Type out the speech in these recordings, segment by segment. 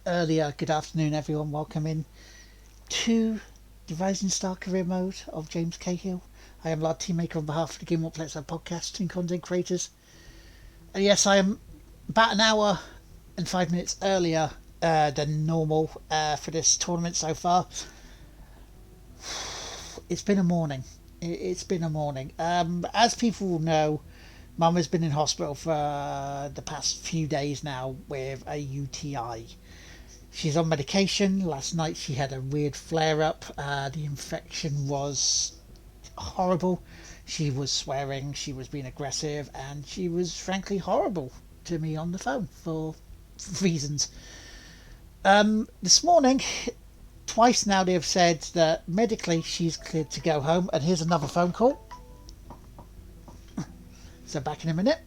earlier, good afternoon, everyone. Welcome in to the Rising Star Career Mode of James Cahill. I am Lard Teammaker on behalf of the Game What Let's Have podcast and content creators. And yes, I am about an hour and 5 minutes earlier than normal for this tournament so far. It's been a morning. It's been a morning. As people will know, Mum has been in hospital for the past few days now with a UTI. She's on medication. Last night she had a weird flare up. The infection was horrible. She was swearing, she was being aggressive, and she was frankly horrible to me on the phone for reasons. This morning, twice now they have said that medically she's cleared to go home, and here's another phone call. So back in a minute.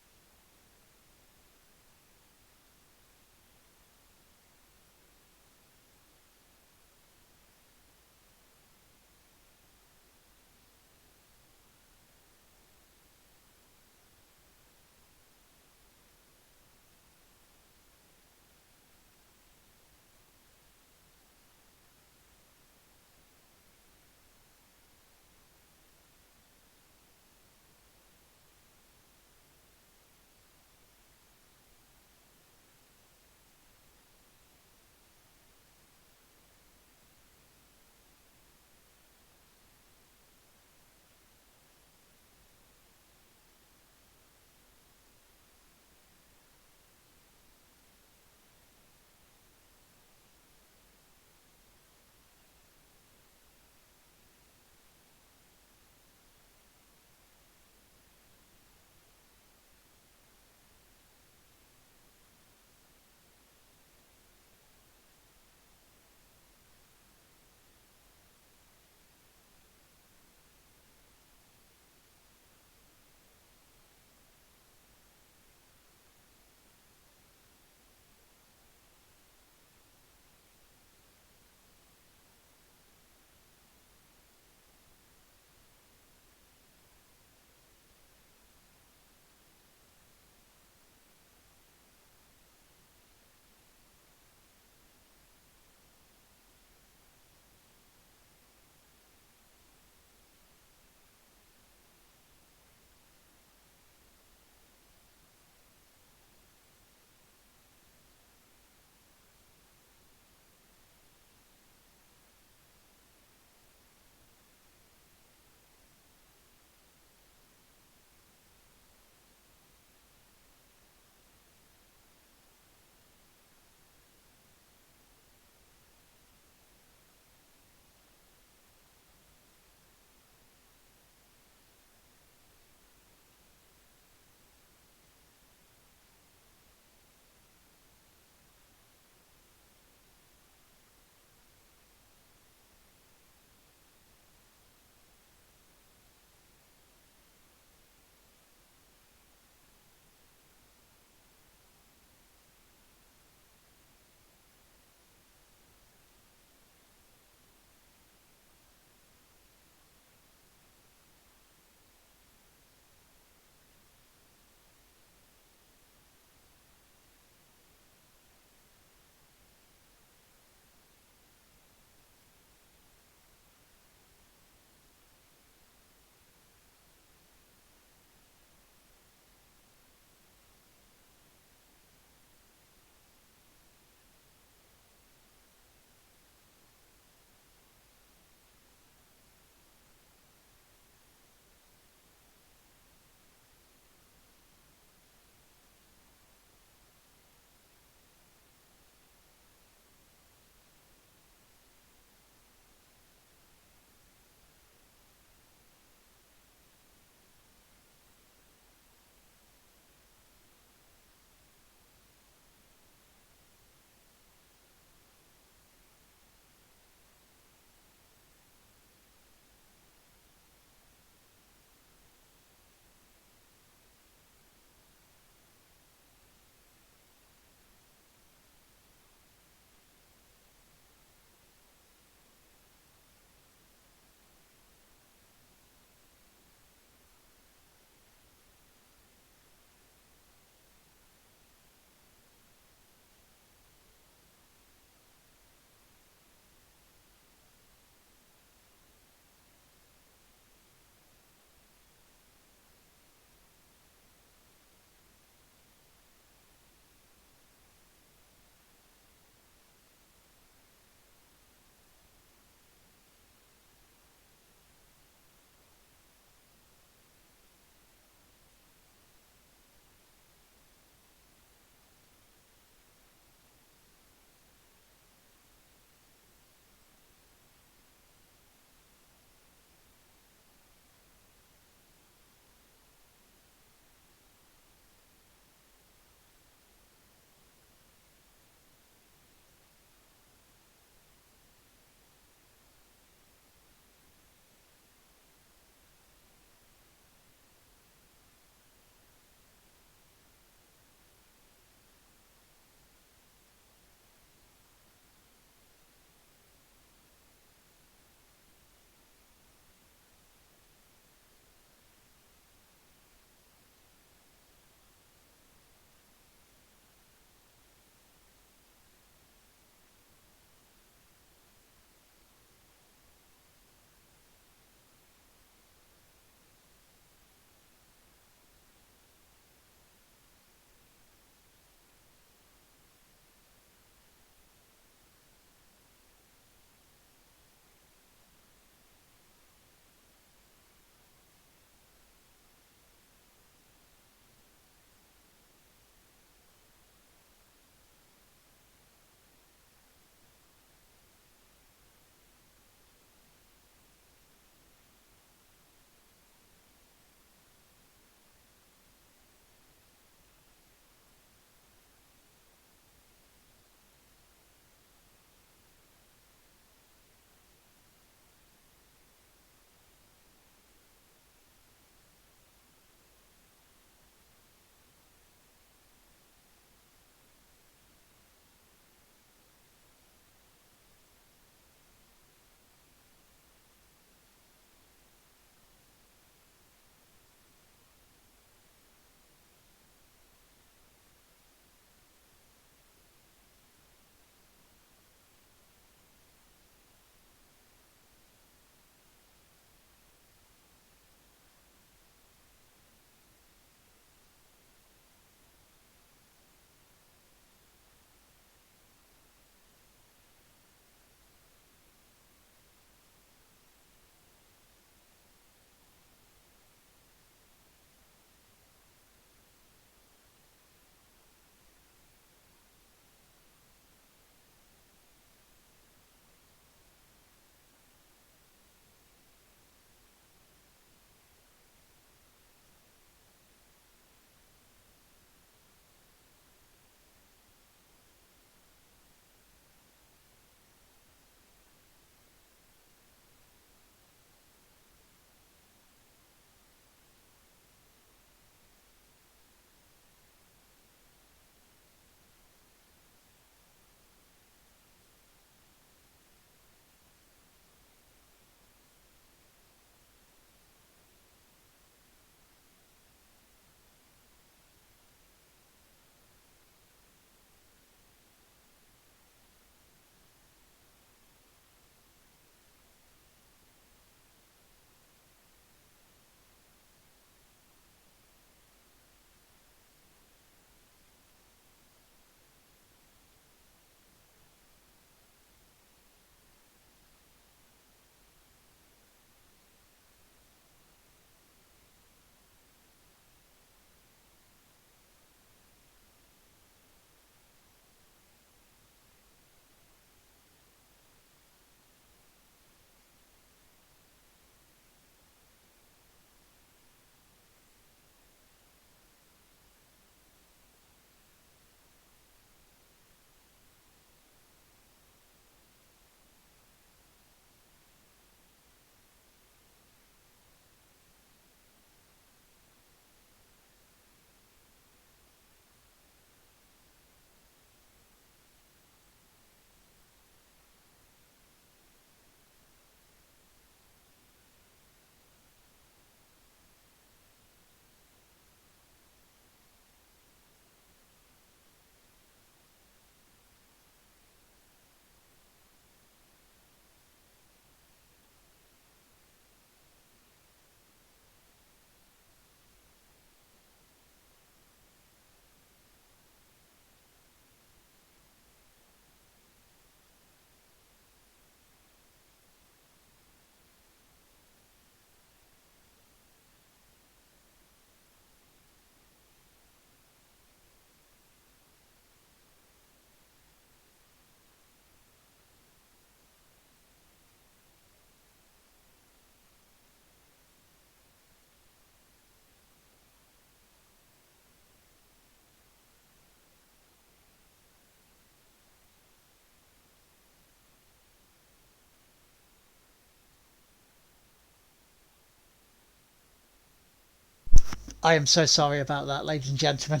I am so sorry about that, ladies and gentlemen.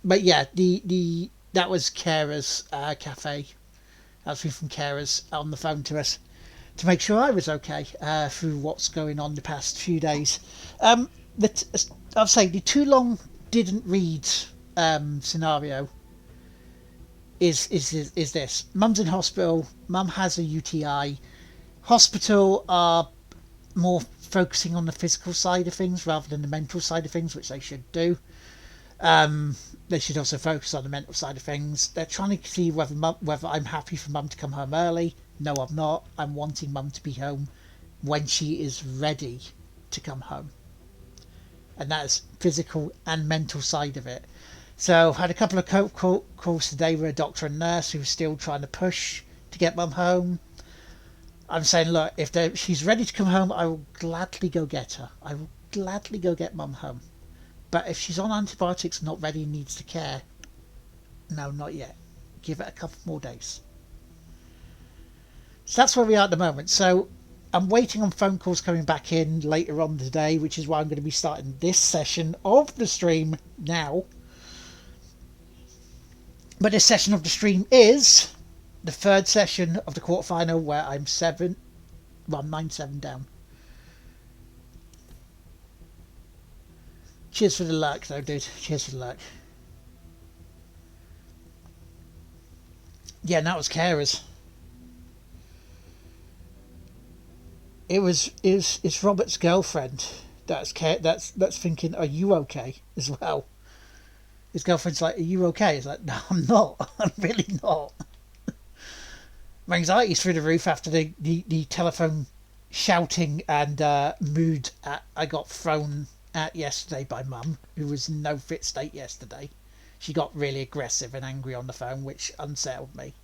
But yeah, the that was Carers Cafe. That was from Carers on the phone to us to make sure I was okay through what's going on the past few days. The I'll say the too long didn't read scenario is this. Mum's in hospital. Mum has a UTI. Hospital are more focusing on the physical side of things rather than the mental side of things, which they should do. They should also focus on the mental side of things. They're trying to see whether I'm happy for Mum to come home early. No, I'm not. I'm wanting Mum to be home when she is ready to come home, and that's physical and mental side of it. So I've had a couple of calls today with a doctor and nurse who's still trying to push to get Mum home. I'm saying, look, if she's ready to come home, I will gladly go get her. I will gladly go get Mum home. But if she's on antibiotics, not ready, needs to care, no, not yet. Give it a couple more days. So that's where we are at the moment. So I'm waiting on phone calls coming back in later on today, which is why I'm going to be starting this session of the stream now. But this session of the stream is the third session of the quarterfinal where I'm 9-7 down. Cheers for the luck, though, dude. Cheers for the luck. Yeah, and that was Carers. It's Robert's girlfriend that's thinking, are you okay as well? His girlfriend's like, are you okay? He's like, no, I'm not. I'm really not. My anxiety's through the roof after the telephone shouting and mood I got thrown at yesterday by Mum, who was in no fit state yesterday. She got really aggressive and angry on the phone, which unsettled me.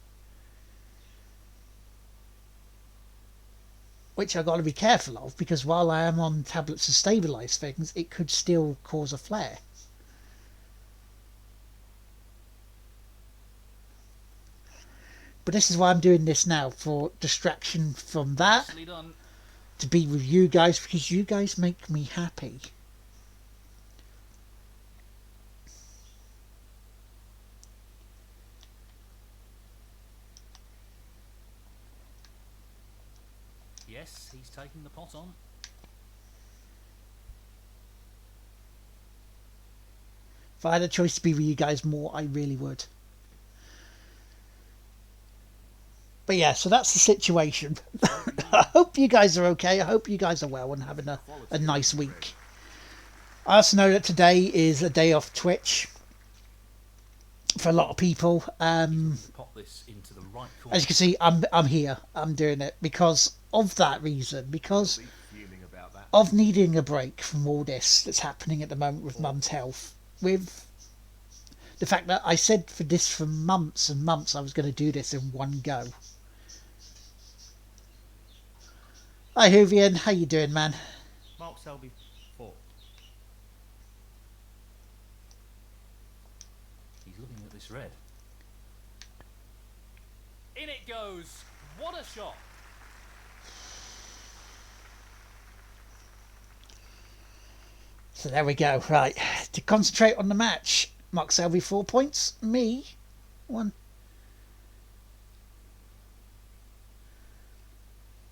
Which I've got to be careful of, because while I am on tablets to stabilise things, it could still cause a flare. But this is why I'm doing this now, for distraction from that, to be with you guys, because you guys make me happy. Yes, he's taking the pot on. If I had a choice to be with you guys more, I really would. But yeah, so that's the situation. I hope you guys are okay. I hope you guys are well and having a nice week. I also know that today is a day off Twitch for a lot of people. As you can see, I'm here. I'm doing it because of that reason. Because of needing a break from all this that's happening at the moment with Mum's health. With the fact that I said for this for months and months I was going to do this in one go. Hi Hoovian, how you doing, man? Mark Selby 4. He's looking at this red. In it goes! What a shot! So there we go. Right, to concentrate on the match, Mark Selby 4 points, me 1.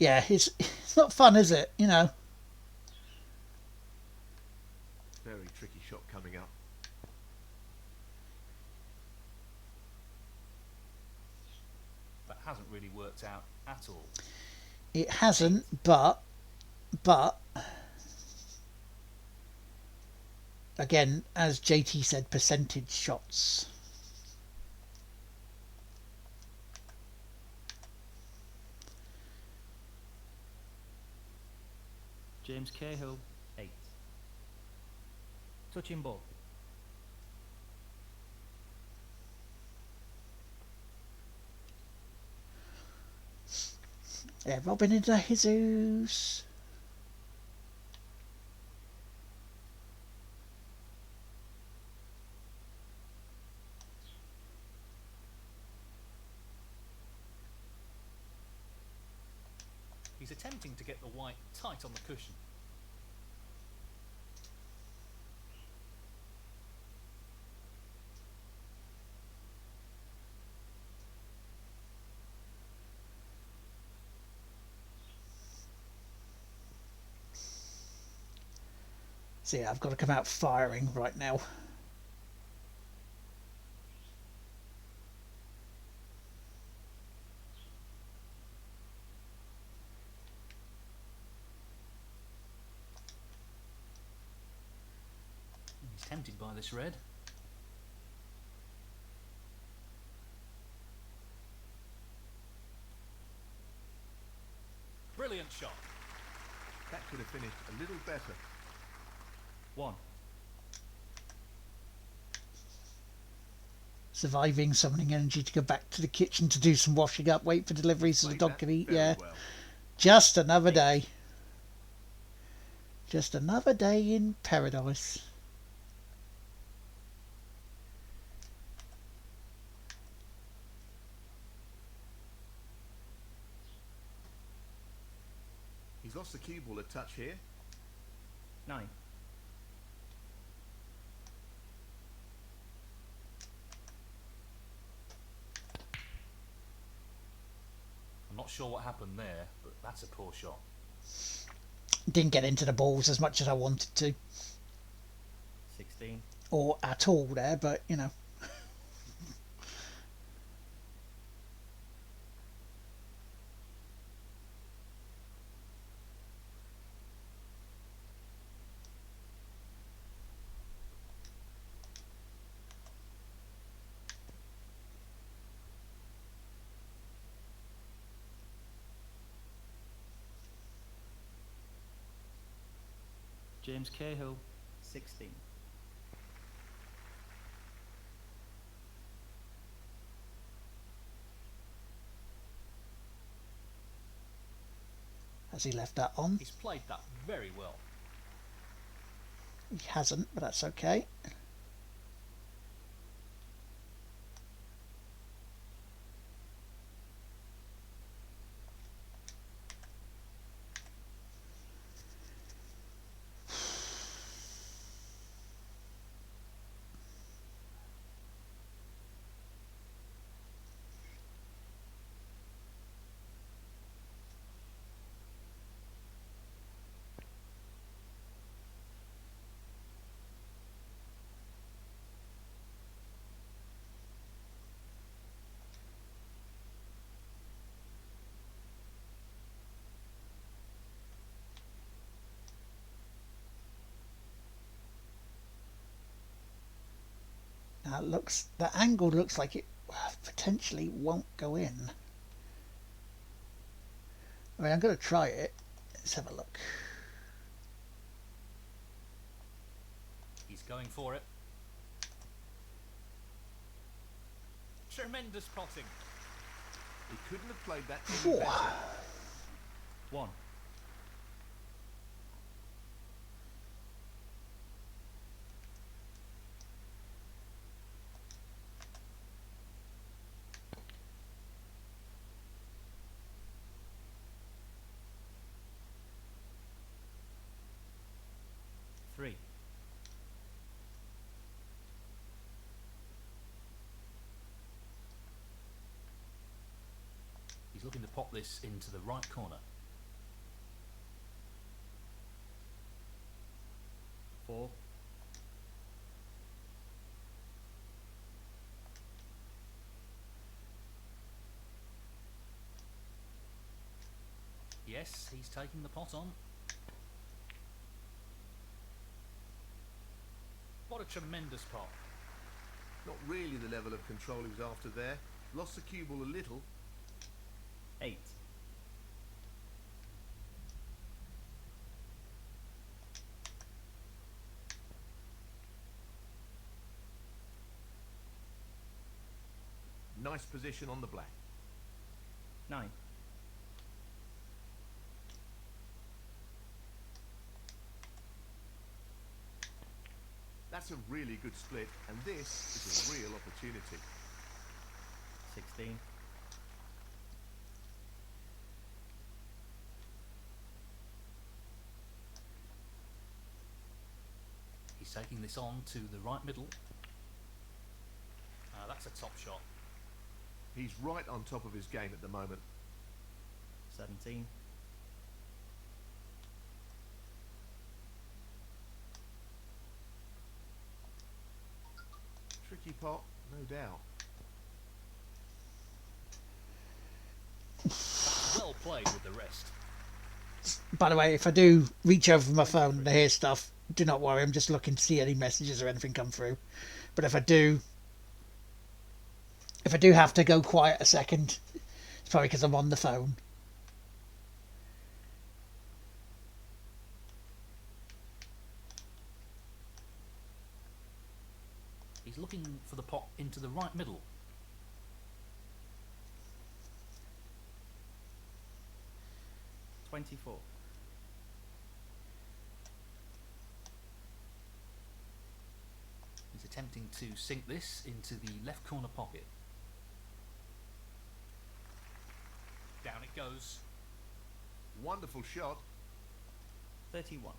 Yeah, it's not fun, is it? You know. Very tricky shot coming up. That hasn't really worked out at all. It hasn't, but again, as JT said, percentage shots. James Cahill 8. Touching ball. Yeah, Robin into Jesus. He's attempting to get the white tight on the cushion. So yeah, I've got to come out firing right now. He's tempted by this red. Brilliant shot. That could have finished a little better. 1. Surviving, summoning energy to go back to the kitchen to do some washing up, wait for deliveries so the Played dog that can eat. very Yeah, well. just another day. Just another day in paradise. He's lost the cue ball a touch here. 9. I'm not sure what happened there, but that's a poor shot. Didn't get into the balls as much as I wanted to, 16. or at all there, but you know. James Cahill, 16. Has he left that on? He's played that very well. He hasn't, but that's okay. Now it looks, the angle looks like it potentially won't go in. I mean, I'm going to try it. Let's have a look. He's going for it. Tremendous potting. He couldn't have played that any better. 1. Three. He's looking to pop this into the right corner. 4. Yes, he's taking the pot on. What a tremendous pot. Not really the level of control he was after there. Lost the cue ball a little. 8. Nice position on the black. 9. That's a really good split, and this is a real opportunity. 16. He's taking this on to the right middle. That's a top shot. He's right on top of his game at the moment. 17. tricky pot, no doubt. That's well played with the rest. By the way, if I do reach over my phone and I hear stuff, do not worry. I'm just looking to see any messages or anything come through. But if I do have to go quiet a second, it's probably because I'm on the phone. He's looking for the pot into the right middle. $24. He's attempting to sink this into the left corner pocket. Down it goes. Wonderful shot. 31.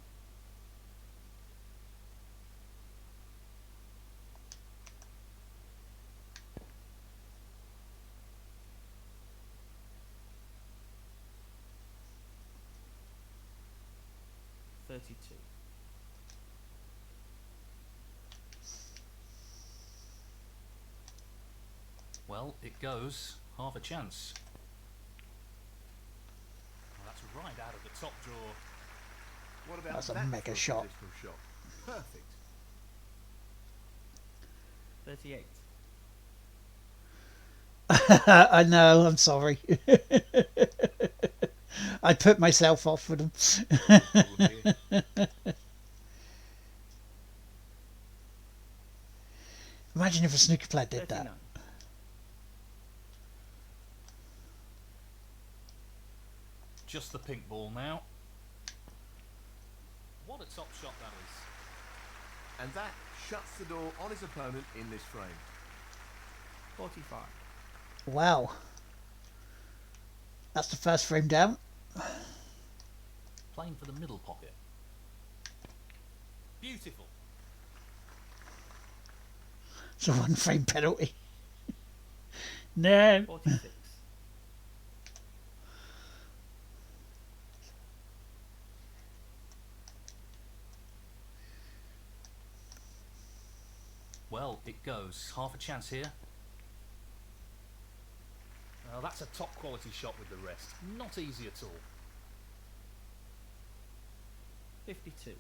$32. Well, it goes. Half a chance. Well, that's right out of the top drawer. What about That's a that mega for shot. traditional shot? Perfect. 38. I know, I'm sorry. I put myself off with them. Problem here. Imagine if a snooker player did 39. that. Just the pink ball now. What a top shot that is. And that shuts the door on his opponent in this frame. 45. Wow. That's the first frame down. Playing for the middle pocket. Beautiful. It's a one frame penalty. No. 46. Well, it goes. Half a chance here. Well, that's a top quality shot with the rest. Not easy at all. 52.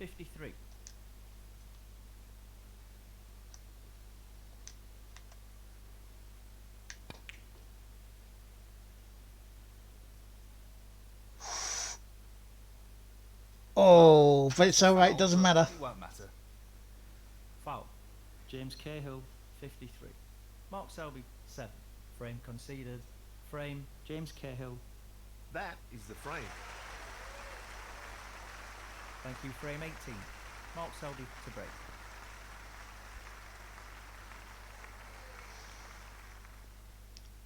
$53. Oh, but it's alright, it doesn't matter. It won't matter. Foul. James Cahill, 53. Mark Selby, 7. Frame conceded. Frame, James Cahill. That is the frame. Thank you, frame 18. Mark Selby to break.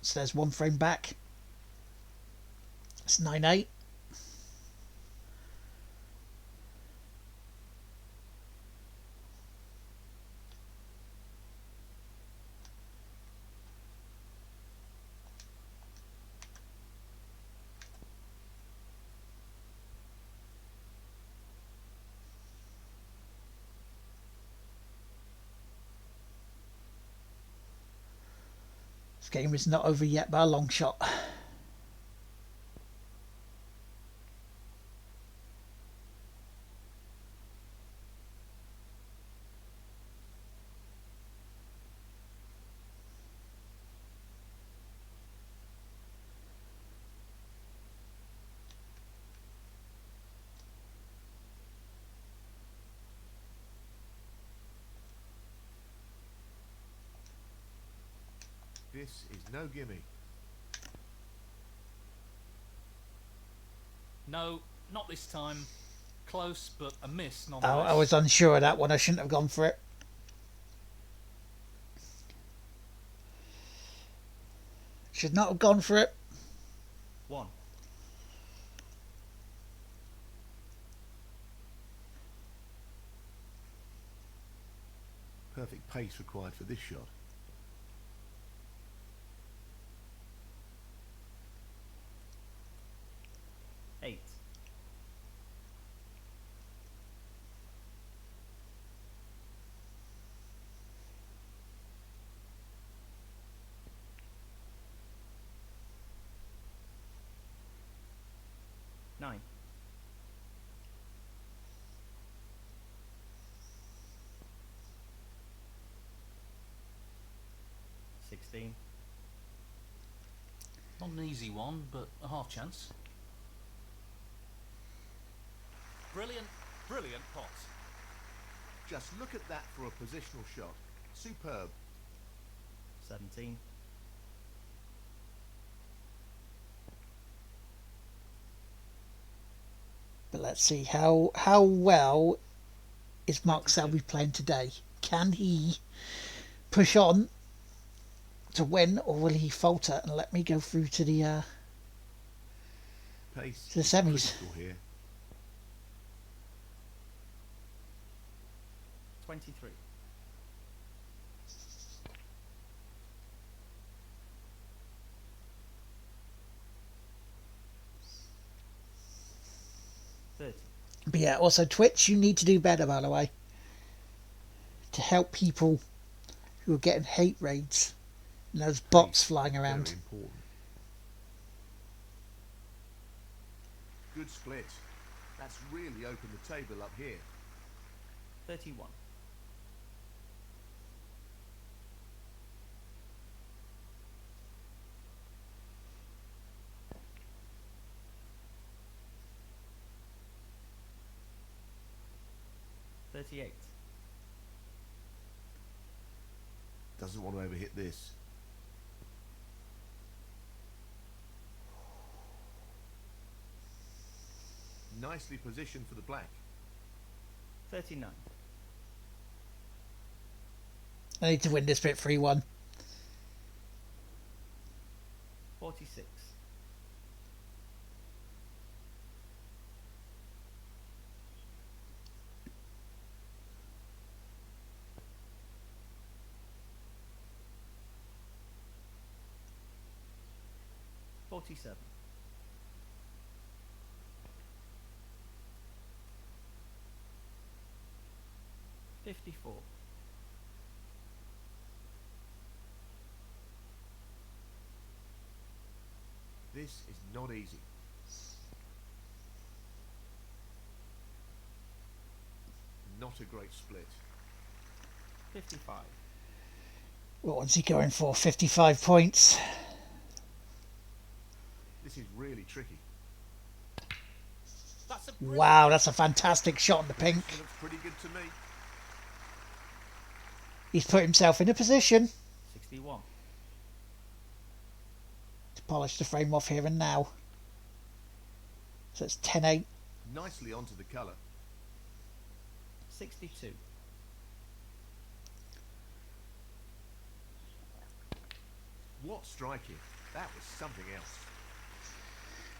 So there's one frame back. It's 9-8. This game is not over yet by a long shot. This is no gimme. No, not this time. Close, but a miss I nonetheless. was unsure of that one. I shouldn't have gone for it. Should not have gone for it. 1. Perfect pace required for this shot. 9. $16. Not an easy one, but a half chance. Brilliant, brilliant pot. Just look at that for a positional shot. Superb. 17. But let's see how well is Mark Selby playing today. Can he push on to win, or will he falter and let me go through to the Pace to the is semis? critical here. 23. $30. But yeah, also Twitch, you need to do better, by the way, to help people who are getting hate raids and those bots Pace flying is around. Very important. Good split. That's really opened the table up here. 31. $38. Doesn't want to overhit this. Nicely positioned for the black. 39. I need to win this bit 3-1. 46. $47. $54. This is not easy. Not a great split. 55. What one's he going for? 55 points. This is really tricky. That's a brilliant. Wow, that's a fantastic shot on the pink. This looks pretty good to me. He's put himself in a position 61. to polish the frame off here and now. So it's 10-8. Nicely onto the colour. 62. What striking. That was something else.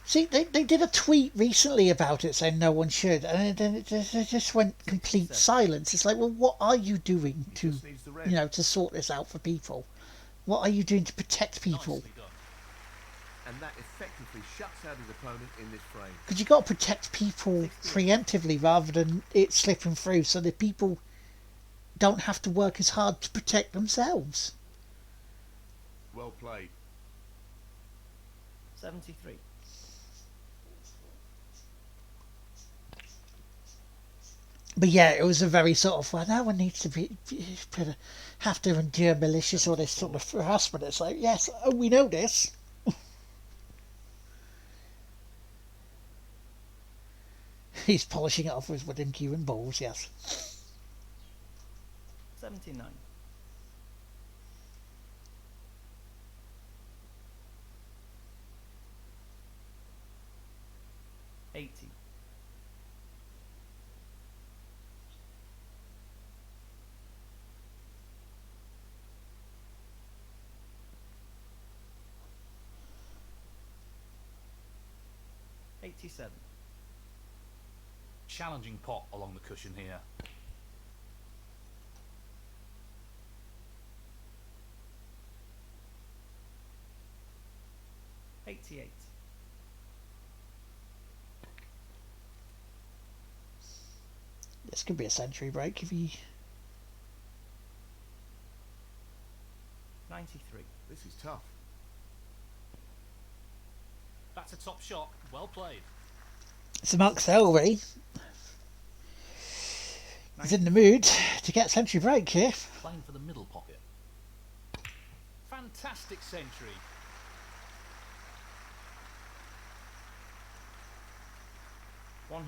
See, they did a tweet recently about it saying no one should, and then it just went complete silence. It's like, well, what are you doing He to, just needs the red. to sort this out for people? What are you doing to protect people? Nicely done. And that effectively shuts out his opponent in this frame. Because you've got to protect people preemptively rather than it slipping through, so that people don't have to work as hard to protect themselves. Well played. 73. But yeah, it was a very sort of, well, no one needs to have to endure malicious or this sort of harassment. It's like, yes, we know this. He's polishing it off with wooden cue and balls, yes. 79. $80. $87. Challenging pot along the cushion here. $88. This could be a century break if he... 93. This is tough. That's a top shot. Well played. So Mark Selby is in the mood to get century break here. Playing for the middle pocket. Fantastic century. $100.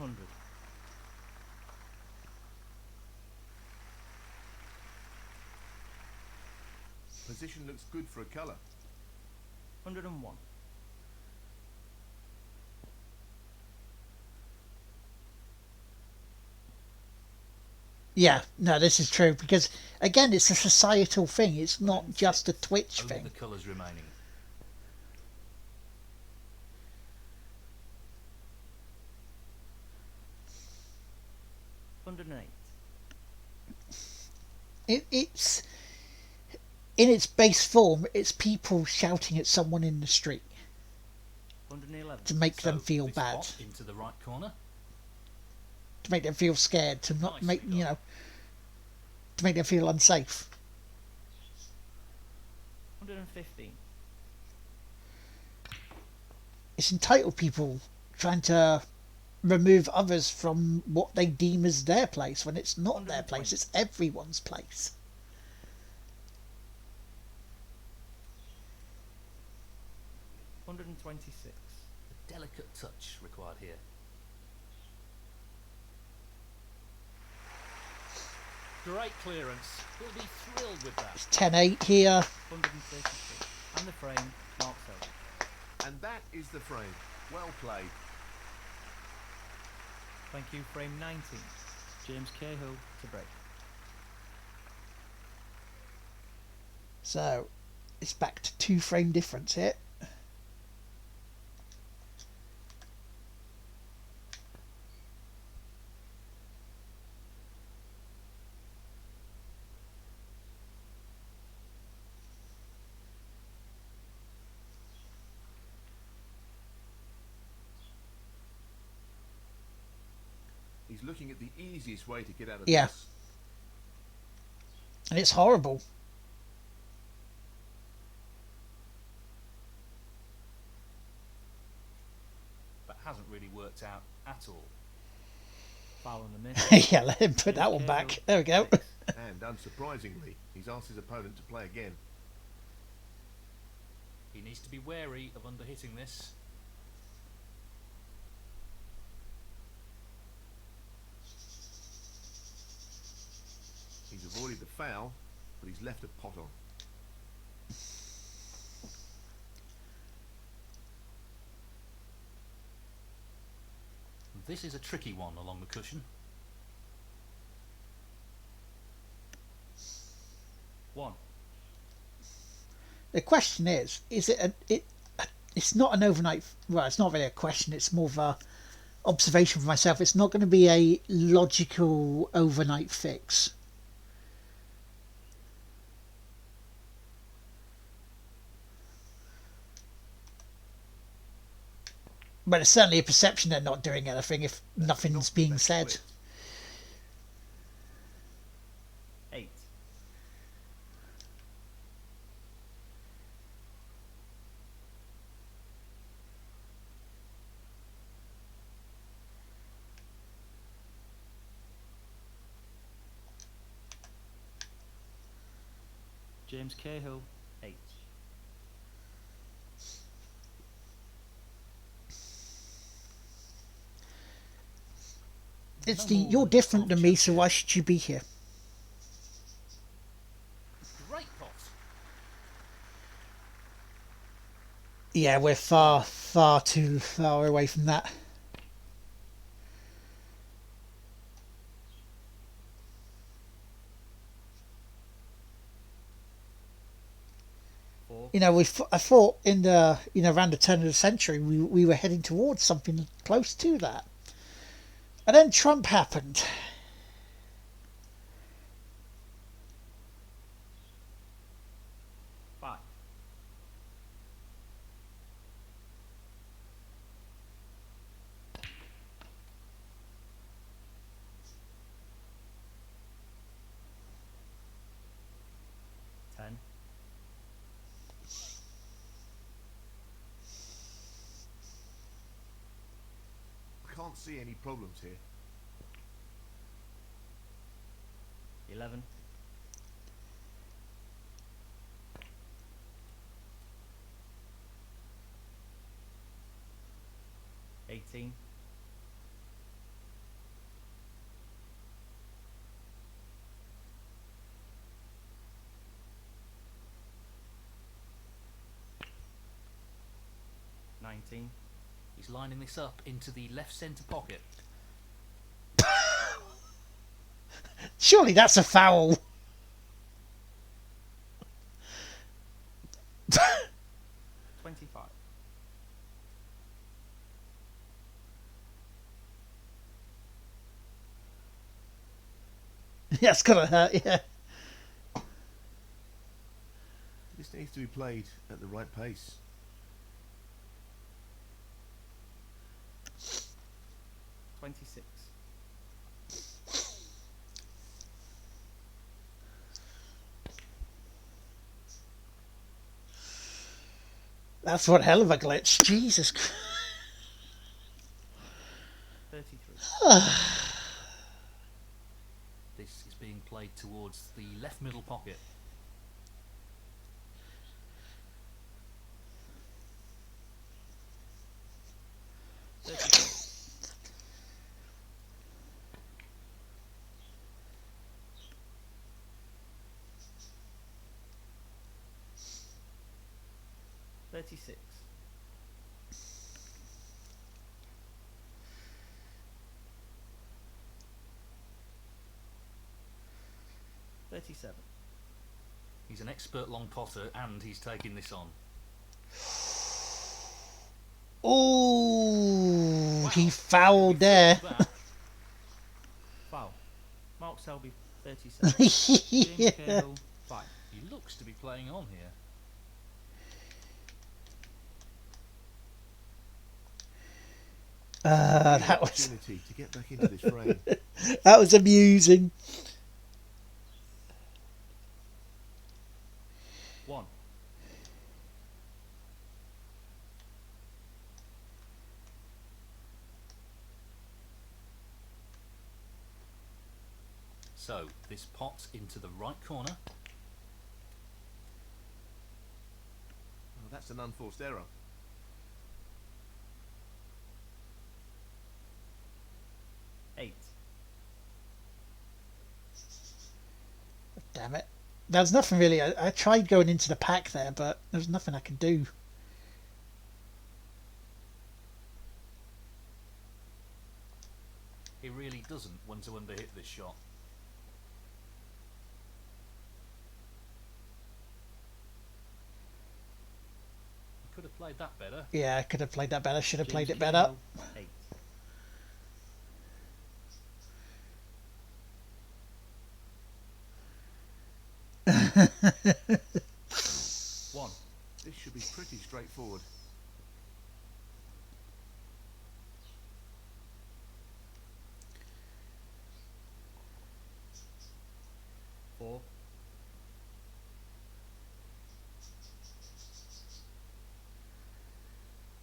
Position looks good for a colour. 101. Yeah, no, this is true because again, it's a societal thing. It's not just a Twitch Only thing. the colours remaining. $108. It's in its base form. It's people shouting at someone in the street $111. to make them So, feel this bad, pot into the right corner. to make them feel scared, to not Nicely make to make them feel unsafe. 115. It's entitled people trying to remove others from what they deem as their place when it's not their place. 120. It's everyone's place. $126. A delicate touch required here. Great clearance. He'll be thrilled with that. It's 10-8 here. 132. And the frame, Mark Selby. And that is the frame. Well played. Thank you, frame 19. James Cahill to break. So it's back to 2-frame difference here. He's looking at the easiest way to get out of Yeah. this. And it's horrible. That hasn't really worked out at all. Foul on the miss. Yeah, let him put that one back. There we go. And unsurprisingly, he's asked his opponent to play again. He needs to be wary of underhitting this. He's avoided the foul, but he's left a pot on. This is a tricky one along the cushion. 1. The question is it it's not an overnight, well, it's not really a question, it's more of a observation for myself. It's not going to be a logical overnight fix. But it's certainly a perception they're not doing anything if nothing's Not the being best said. split. 8. James Cahill, 8. It's No the more you're than different than me, so 12 why should you be here? Great pot. Yeah, we're far too far away from that. You know, I thought in the around the turn of the century we were heading towards something close to that, and then Trump happened. 5. $10. can't see any problems here. 11. 18. 19. He's lining this up into the left centre pocket. Surely that's a foul. 25. That's gonna hurt, yeah. This needs to be played at the right pace. 26. That's one hell of a glitch. Jesus Christ. 33. This is being played towards the left middle pocket. 34. 36. 37. He's an expert long potter and he's taking this on. Oh, Wow. he fouled there. That. Foul. Mark Selby, 37. James Yeah. Cahill, 5. He looks to be playing on here. That was Opportunity to get back into this frame. that was amusing. 1. So, this pot's into the right corner. Oh, that's an unforced error. 8. Damn it. There's nothing really. I tried going into the pack there, but there's nothing I could do. He really doesn't want to underhit this shot. He could have played that better. Yeah, I could have played that better. Should have played James it better. Cahill, 8. One. This should be pretty straightforward. 4.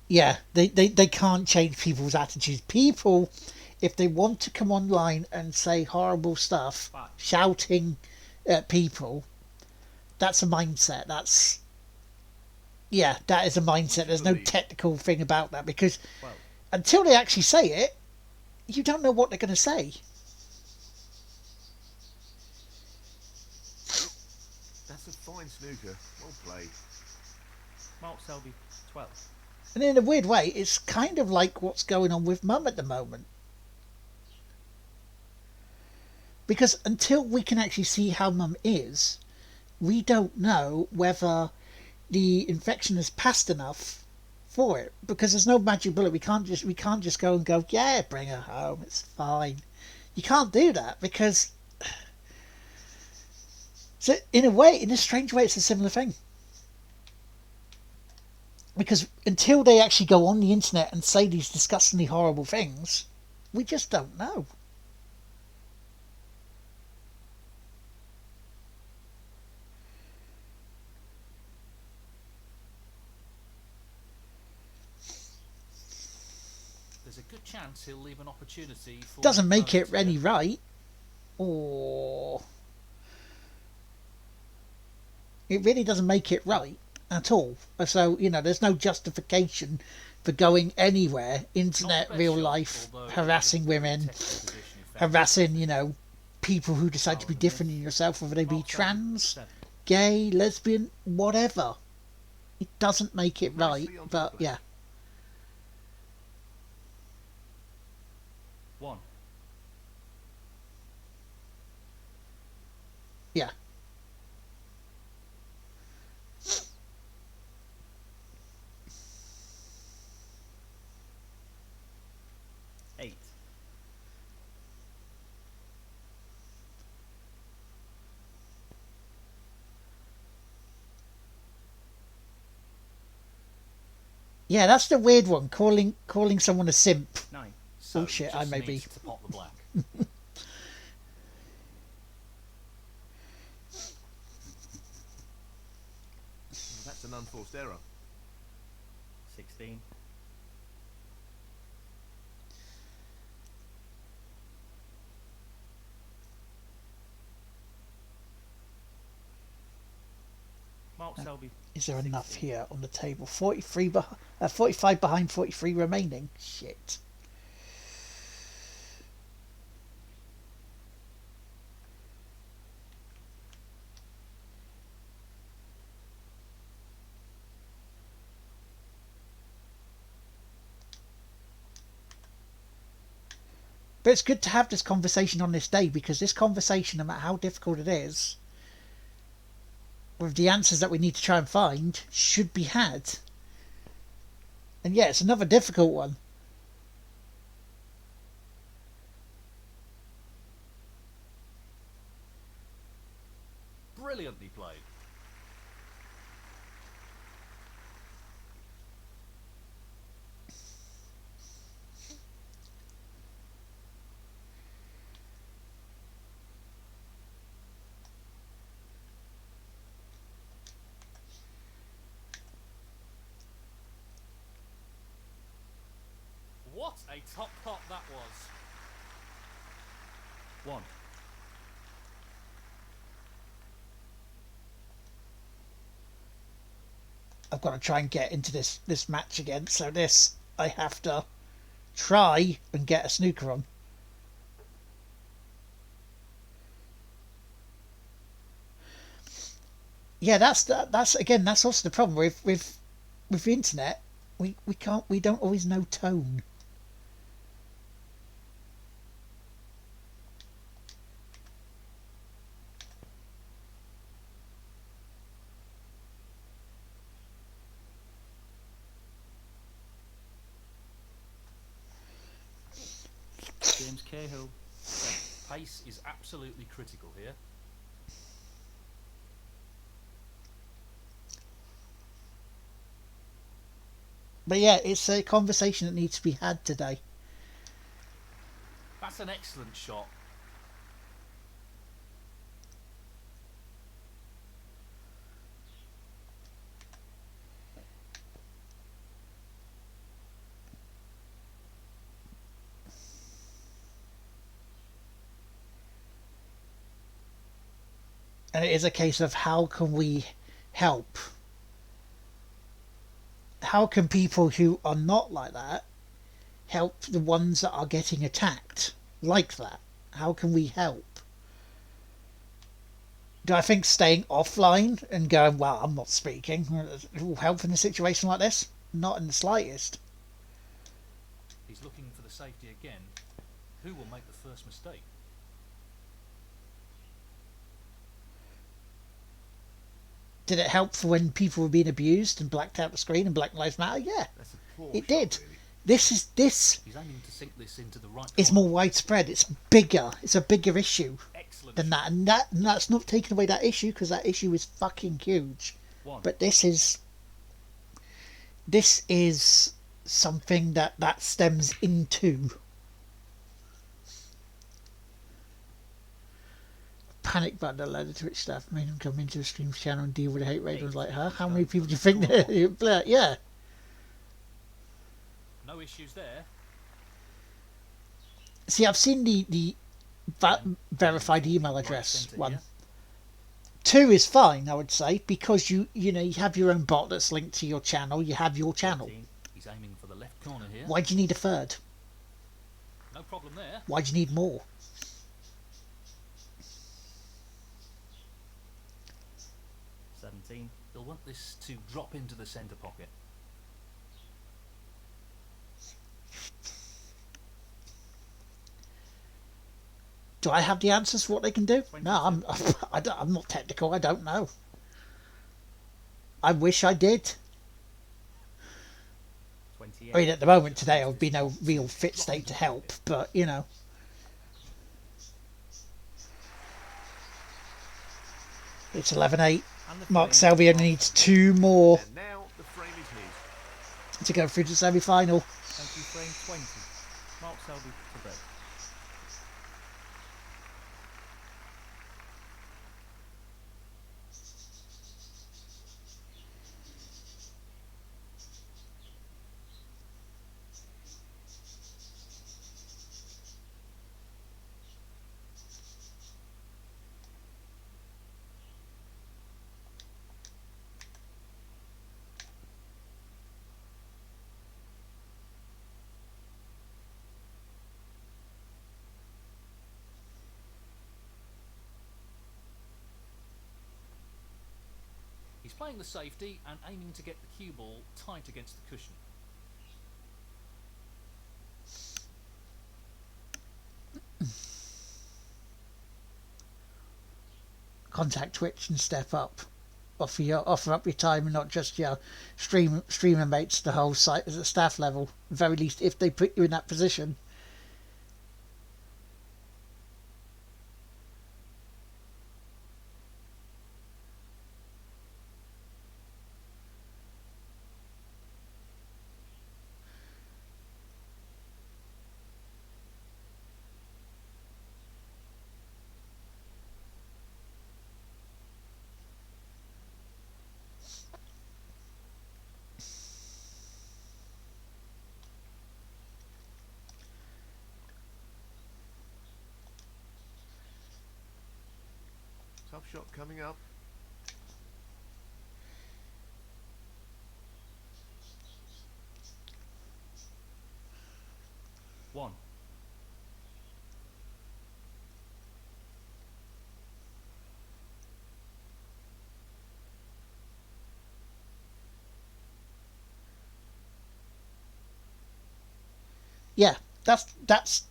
Yeah, they can't change people's attitudes. People, if they want to come online and say horrible stuff, 5. shouting at people, that's a mindset. That is a mindset. There's no technical thing about that, because 12. until they actually say it, you don't know what they're going to say. That's a fine snooker. Well played. Mark Selby, 12. And in a weird way, it's kind of like what's going on with Mum at the moment. Because until we can actually see how Mum is, we don't know whether the infection has passed enough for it. Because there's no magic bullet. We can't just go and go, yeah, bring her home, it's fine. You can't do that, because so in a strange way, it's a similar thing. Because until they actually go on the internet and say these disgustingly horrible things, we just don't know. There's a good chance he'll leave an opportunity for... Doesn't make his it opponent any here. right. Or it really doesn't make it right at all. So, you know, there's no justification for going anywhere, Not internet, the best real shot, life, although it was a harassing very women, tested position he found harassing, himself you in. know, people who decide to be Solid different miss. in yourself, whether they be Mark Selby, trans, 7. gay, lesbian, whatever. It doesn't make it right, Nicely onto the but black. yeah. 1. Yeah. Eight. Yeah, that's the weird one, calling someone a simp. 9. So Bullshit, just I may be. needs to pot the black. That's an unforced error. 16. Mark Selby. Is there enough 16. here on the table? 45 behind, 43 remaining. Shit. But it's good to have this conversation on this day, because this conversation, no matter how difficult it is, with the answers that we need to try and find, should be had. And yeah, it's another difficult one. Brilliantly played. What a top pot that was. 1. I've got to try and get into this match again. So this, I have to try and get a snooker on. Yeah, that's again, that's also the problem with the internet. We don't always know tone. James Cahill. Pace is absolutely critical here. But yeah, it's a conversation that needs to be had today. That's an excellent shot. And it is a case of how can we help? How can people who are not like that help the ones that are getting attacked like that? How can we help? Do I think staying offline and going, well, I'm not speaking, will help in a situation like this? Not in the slightest. He's looking for the safety again. Who will make the first mistake? Did it help for when people were being abused and blacked out the screen and Black Lives Matter? Yeah, That's a poor it shot, did. really. This He's aiming to sink this into the right is corner. more widespread. It's bigger. It's a bigger issue Excellent than shot. that. And that's not taking away that issue, because that issue is fucking huge. 1. But this is something that stems into panic button that led to Twitch staff made him come into a stream channel and deal with hate raiders like her. How many people do you think that? Yeah. No issues there. See, I've seen the verified email Right address centre one. here. 2 is fine, I would say, because you have your own bot that's linked to your channel. You have your channel. 14. He's aiming for the left corner here. Why do you need a third? No problem there. Why do you need more? 17. He'll want this to drop into the centre pocket. Do I have the answers for what they can do? No, 22. I'm not technical. I don't know. I wish I did. 28. I mean, at the moment today, I would be no real fit state to help, but it's 11-8. And the Mark frame. Selby only needs 2 more And now the frame is his. to go through to semi-final. Thank you, frame 20. Mark Selby to break. He's playing the safety and aiming to get the cue ball tight against the cushion. Contact Twitch and step up. Offer up your time and not just your streamer mates. The whole site at the staff level. At very least, if they put you in that position. Tough shot coming up. One. Yeah, that's.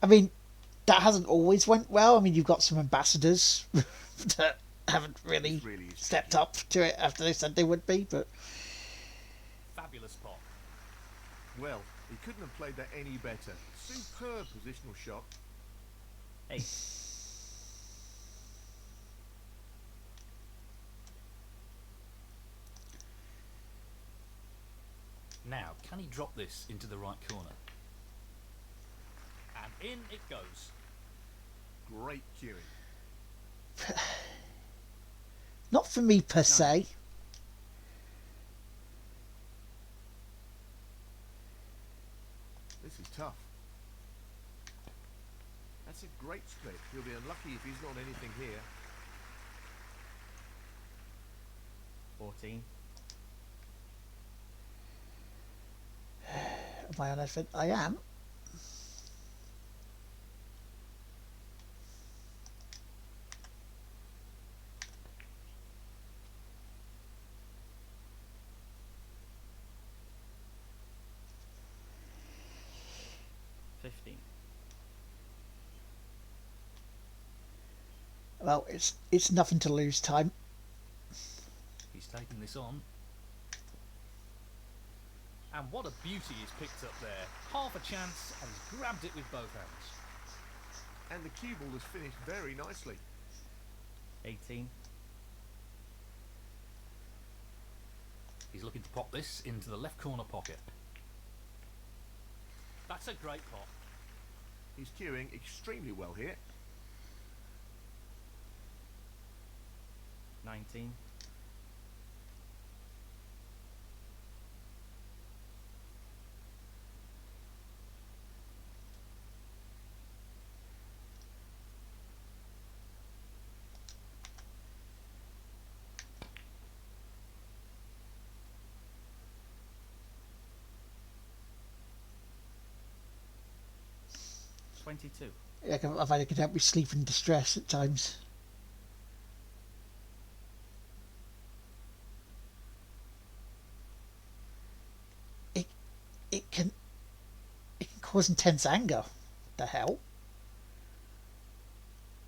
I mean, that hasn't always went well. I mean, you've got some ambassadors that haven't really This really is stepped tricky. up to it after they said they would be, but Fabulous pot. Well, he couldn't have played that any better. Superb positional shot. 8. Now, can he drop this into the right corner? And in it goes. Great cueing. not for me per se. This is tough. That's a great split. He'll be unlucky if he's not anything here. 14. Am I on effort? I am. Well, it's nothing to lose time. He's taking this on. And what a beauty he's picked up there. Half a chance and he's grabbed it with both hands. And the cue ball has finished very nicely. 18. He's looking to pop this into the left corner pocket. That's a great pot. He's cueing extremely well here. 19. 22. I find it can help me sleep in distress at times. It it can cause intense anger. The hell?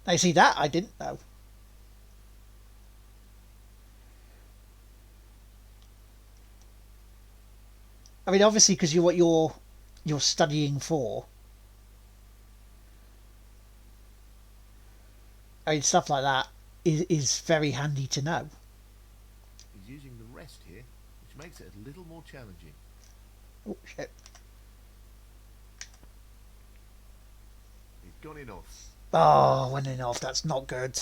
I see that I didn't know. I mean, obviously, because you're what you're studying for. I mean, stuff like that is very handy to know. He's using the rest here, which makes it a little more challenging. Oh shit! He's gone in off. Oh, went in off. That's not good.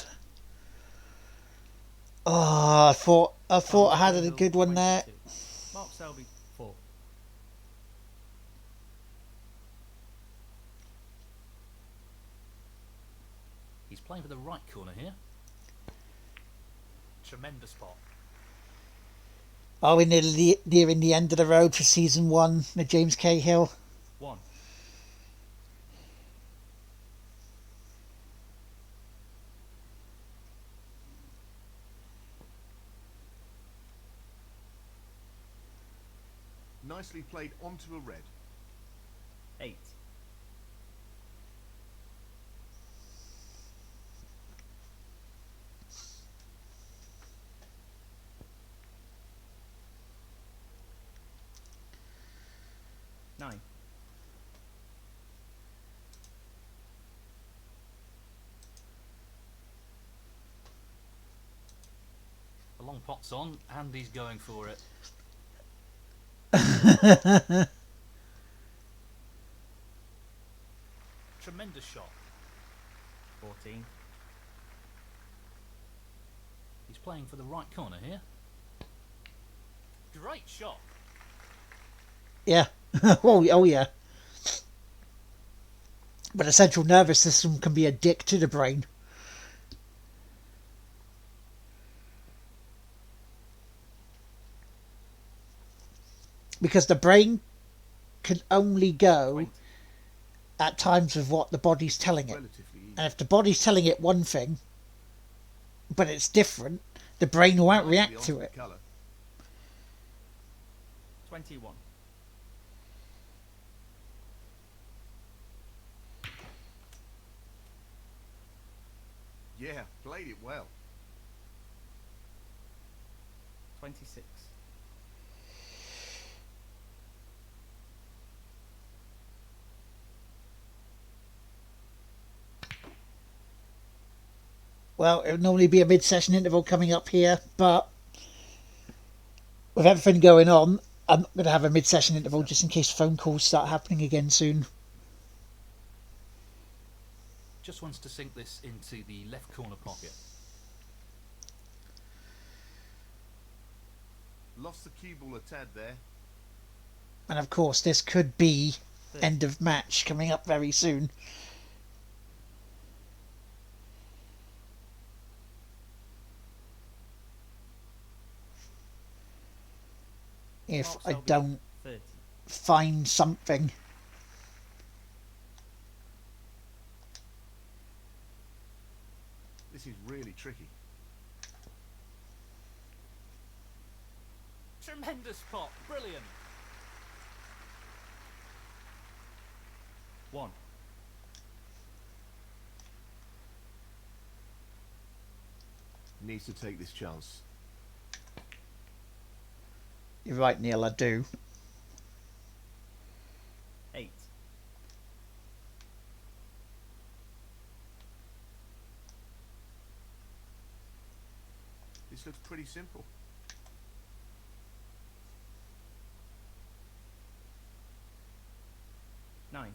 Oh, I thought I had a good one there. Mark Selby, 4. He's playing for the right corner here. Tremendous pot. Are we nearing the end of the road for season 1 of James Cahill? 1. Nicely played onto a red. 8. Nine. The long pot's on, and he's going for it. Tremendous shot. 14. He's playing for the right corner here. Great shot. Yeah. Oh yeah. But the central nervous system can be a dick to the brain. Because the brain can only go 20. at times with what the body's telling it. Relatively easy. And if the body's telling it one thing, but it's different, the brain won't Nicely react onto to the it. colour. 21. Yeah, played it well. 26. Well, it would normally be a mid-session interval coming up here, but with everything going on, I'm going to have a mid-session interval just in case phone calls start happening again soon. Just wants to sink this into the left corner pocket. Lost the cue ball a tad there. And of course, this could be 30. end of match coming up very soon. If Mark I Selby, don't 30. find something. This is really tricky. Tremendous pot. Brilliant. 1. Needs to take this chance. You're right, Neil, I do. 8. This looks pretty simple. 9.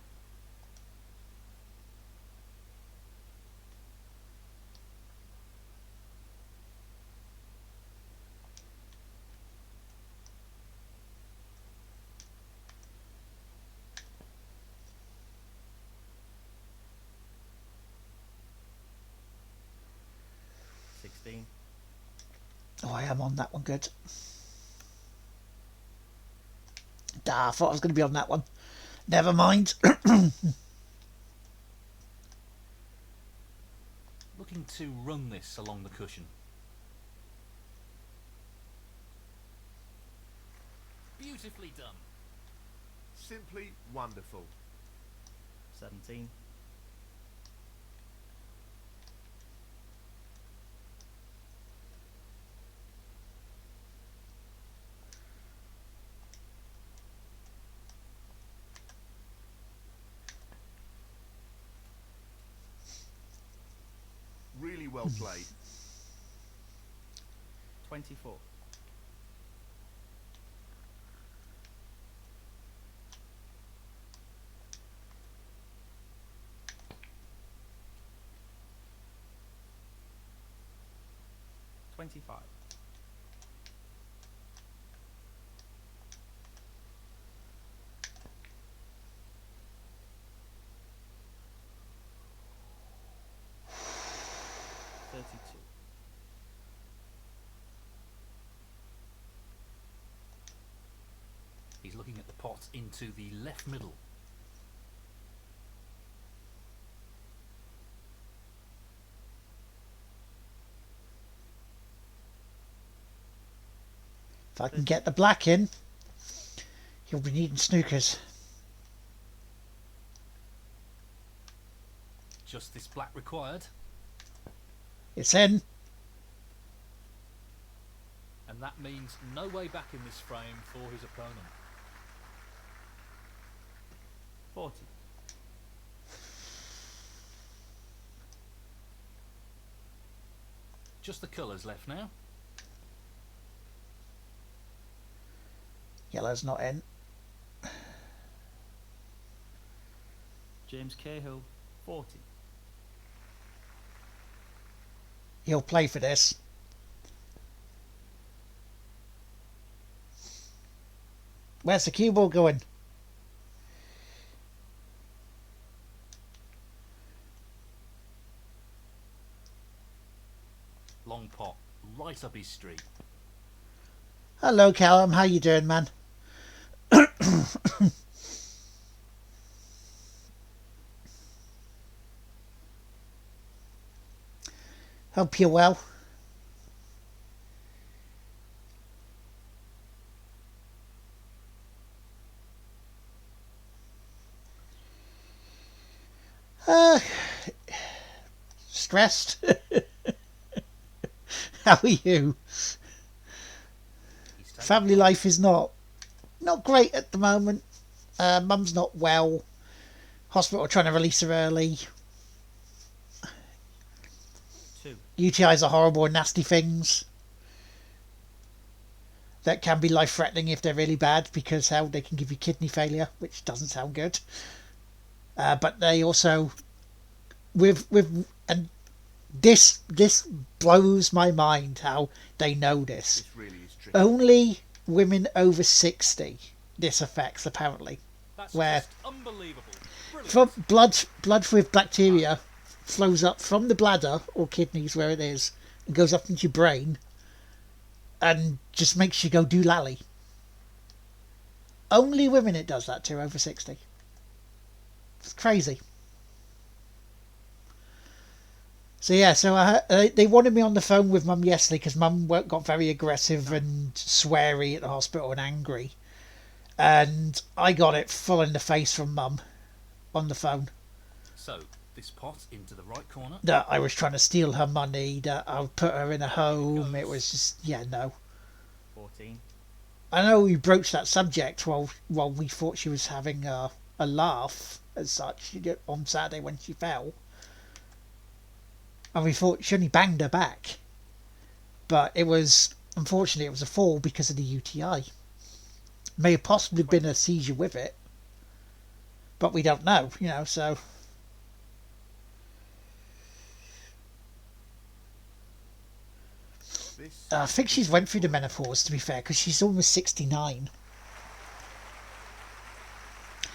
16. Oh, I am on that one, good. I thought I was going to be on that one. Never mind. looking to run this along the cushion. Beautifully done. Simply wonderful. 17. Really well played. 24. 25. 32. He's looking at the pot into the left middle. If I can get the black in, he'll be needing snookers. Just this black required. It's in. And that means no way back in this frame for his opponent. 40. Just the colours left now. Yellow's not in. James Cahill, 40. He'll play for this. Where's the cue ball going? Long pot, right up his street. Hello, Callum. How you doing, man? Hope you're well. Stressed? How are you? Family life is not great at the moment. Mum's not well. Hospital trying to release her early. 2. UTIs are horrible and nasty things that can be life-threatening if they're really bad, because how they can give you kidney failure, which doesn't sound good. But they also, and this blows my mind how they know this. This really is tricky. Only women over 60 this affects, apparently. That's Where just unbelievable. Brilliant. from blood with bacteria flows up from the bladder or kidneys, where it is, and goes up into your brain and just makes you go doolally. Only women it does that to over 60. It's crazy. So yeah, they wanted me on the phone with Mum yesterday because Mum got very aggressive and sweary at the hospital and angry, and I got it full in the face from Mum on the phone. So, this pot into the right corner. That I was trying to steal her money, that I would put her in a home. It was just, yeah, no. 14. I know we broached that subject while we thought she was having a laugh as such on Saturday when she fell. And we thought she only banged her back. But unfortunately, it was a fall because of the UTI. May have possibly been a seizure with it. But we don't know, so... I think she's went through the menopause, to be fair, because she's almost 69.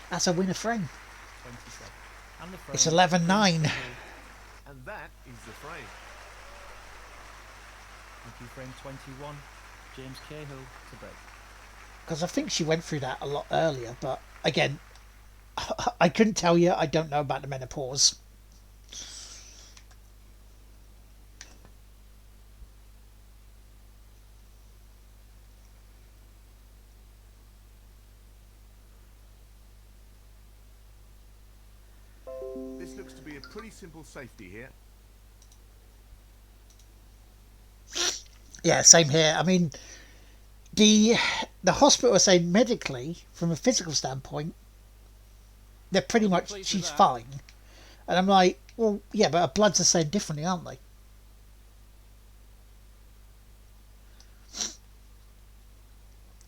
That's a winner frame. 27. And the frame. It's 11-9. And that is the frame. Lucky frame 21. James Cahill to break. Because I think she went through that a lot earlier, but again, I couldn't tell you. I don't know about the menopause. looks to be a pretty simple safety here. Yeah, same here. I mean, the hospital are saying medically, from a physical standpoint, they're pretty You'll be much pleased with she's that. fine, and I'm like, well, yeah, but her bloods are saying differently, aren't they?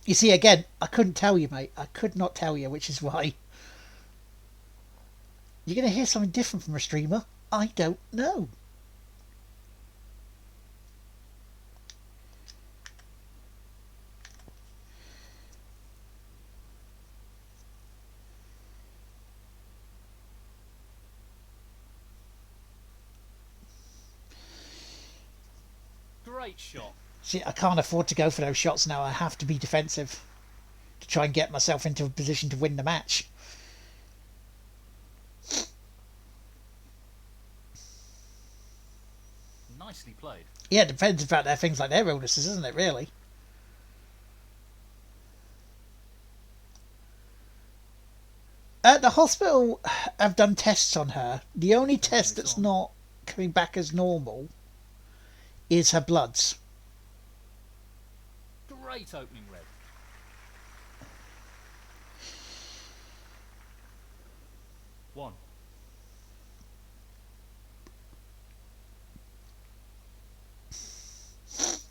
You see, again, I couldn't tell you, mate. I could not tell you, which is why you're going to hear something different from a streamer. I don't know. Great shot. See, I can't afford to go for those shots now. I have to be defensive to try and get myself into a position to win the match. Nicely played. Yeah, it depends about their things like their illnesses, isn't it, really? The hospital have done tests on her. The only test that's not coming back as normal is her bloods. Great opening red. One.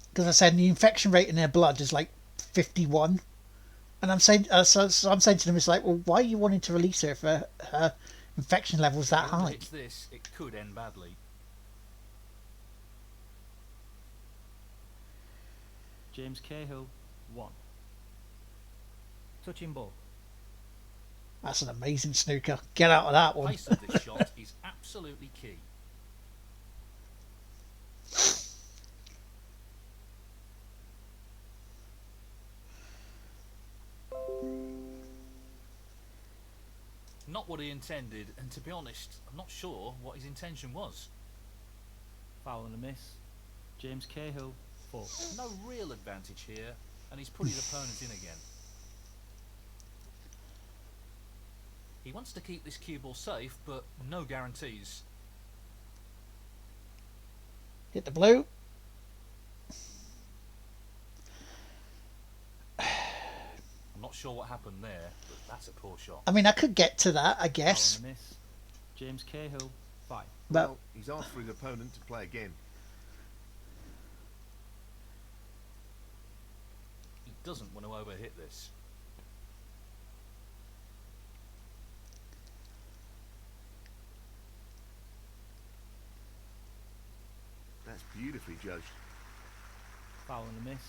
Because I said the infection rate in their blood is like 51. And I'm saying, so I'm saying to them, it's like, well, why are you wanting to release her if her infection level's that If high? it's this, it could end badly. James Cahill, 1. Touching ball. That's an amazing snooker. Get out of that one. Pace of this shot is absolutely key. Not what he intended, and to be honest, I'm not sure what his intention was. Foul and a miss. James Cahill, 4. No real advantage here, and he's put his opponent in again. He wants to keep this cue ball safe, but no guarantees. Hit the blue. I'm not sure what happened there, but that's a poor shot. I mean, I could get to that, I Foul guess. and a miss. James Cahill, 5. But Well, he's asked for his opponent to play again. He doesn't want to overhit this. That's beautifully judged. Foul and a miss.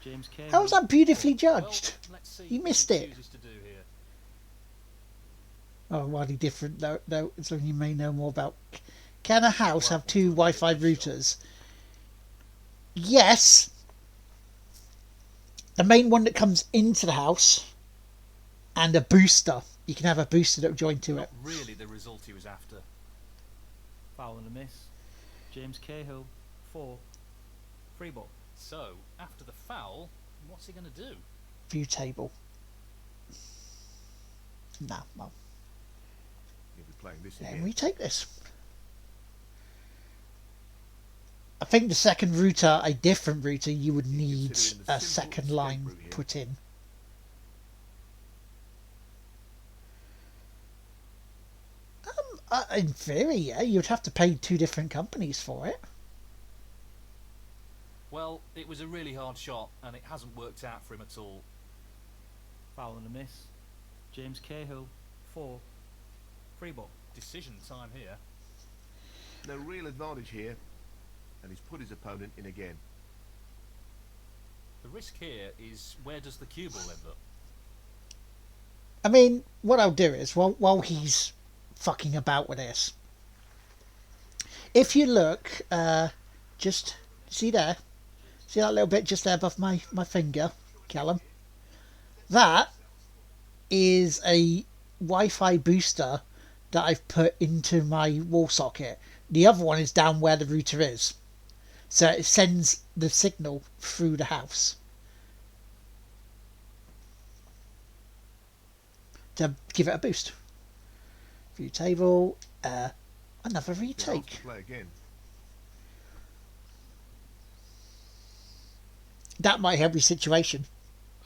James Cahill. how was that beautifully 4. judged? Well, let's see You what missed he it. chooses to do here. Oh, wildly different, though. Something you may know more about. Can a house have two Wi-Fi routers? Yes. The main one that comes into the house, and a booster. You can have a booster that will join to Not it. really the result he was after. Foul and a miss. James Cahill, 4. Free ball. So, after the foul, what's he going to do? View table. No, well, He'll be playing this then again. we take this. I think the second router, a different router, you would need considering the a simple second escape line route here. put in. In theory, yeah, you'd have to pay two different companies for it. Well, it was a really hard shot, and it hasn't worked out for him at all. Foul and a miss. James Cahill, 4. Free ball. Decision time here. No real advantage here. And he's put his opponent in again. The risk here is, where does the cue ball end up? I mean, what I'll do is, while he's fucking about with this, if you look, just see there, see that little bit just there above my finger, Callum? That is a Wi-Fi booster that I've put into my wall socket. The other one is down where the router is. So it sends the signal through the house to give it a boost. View table. Another Been asked retake. to play again. That might help your situation.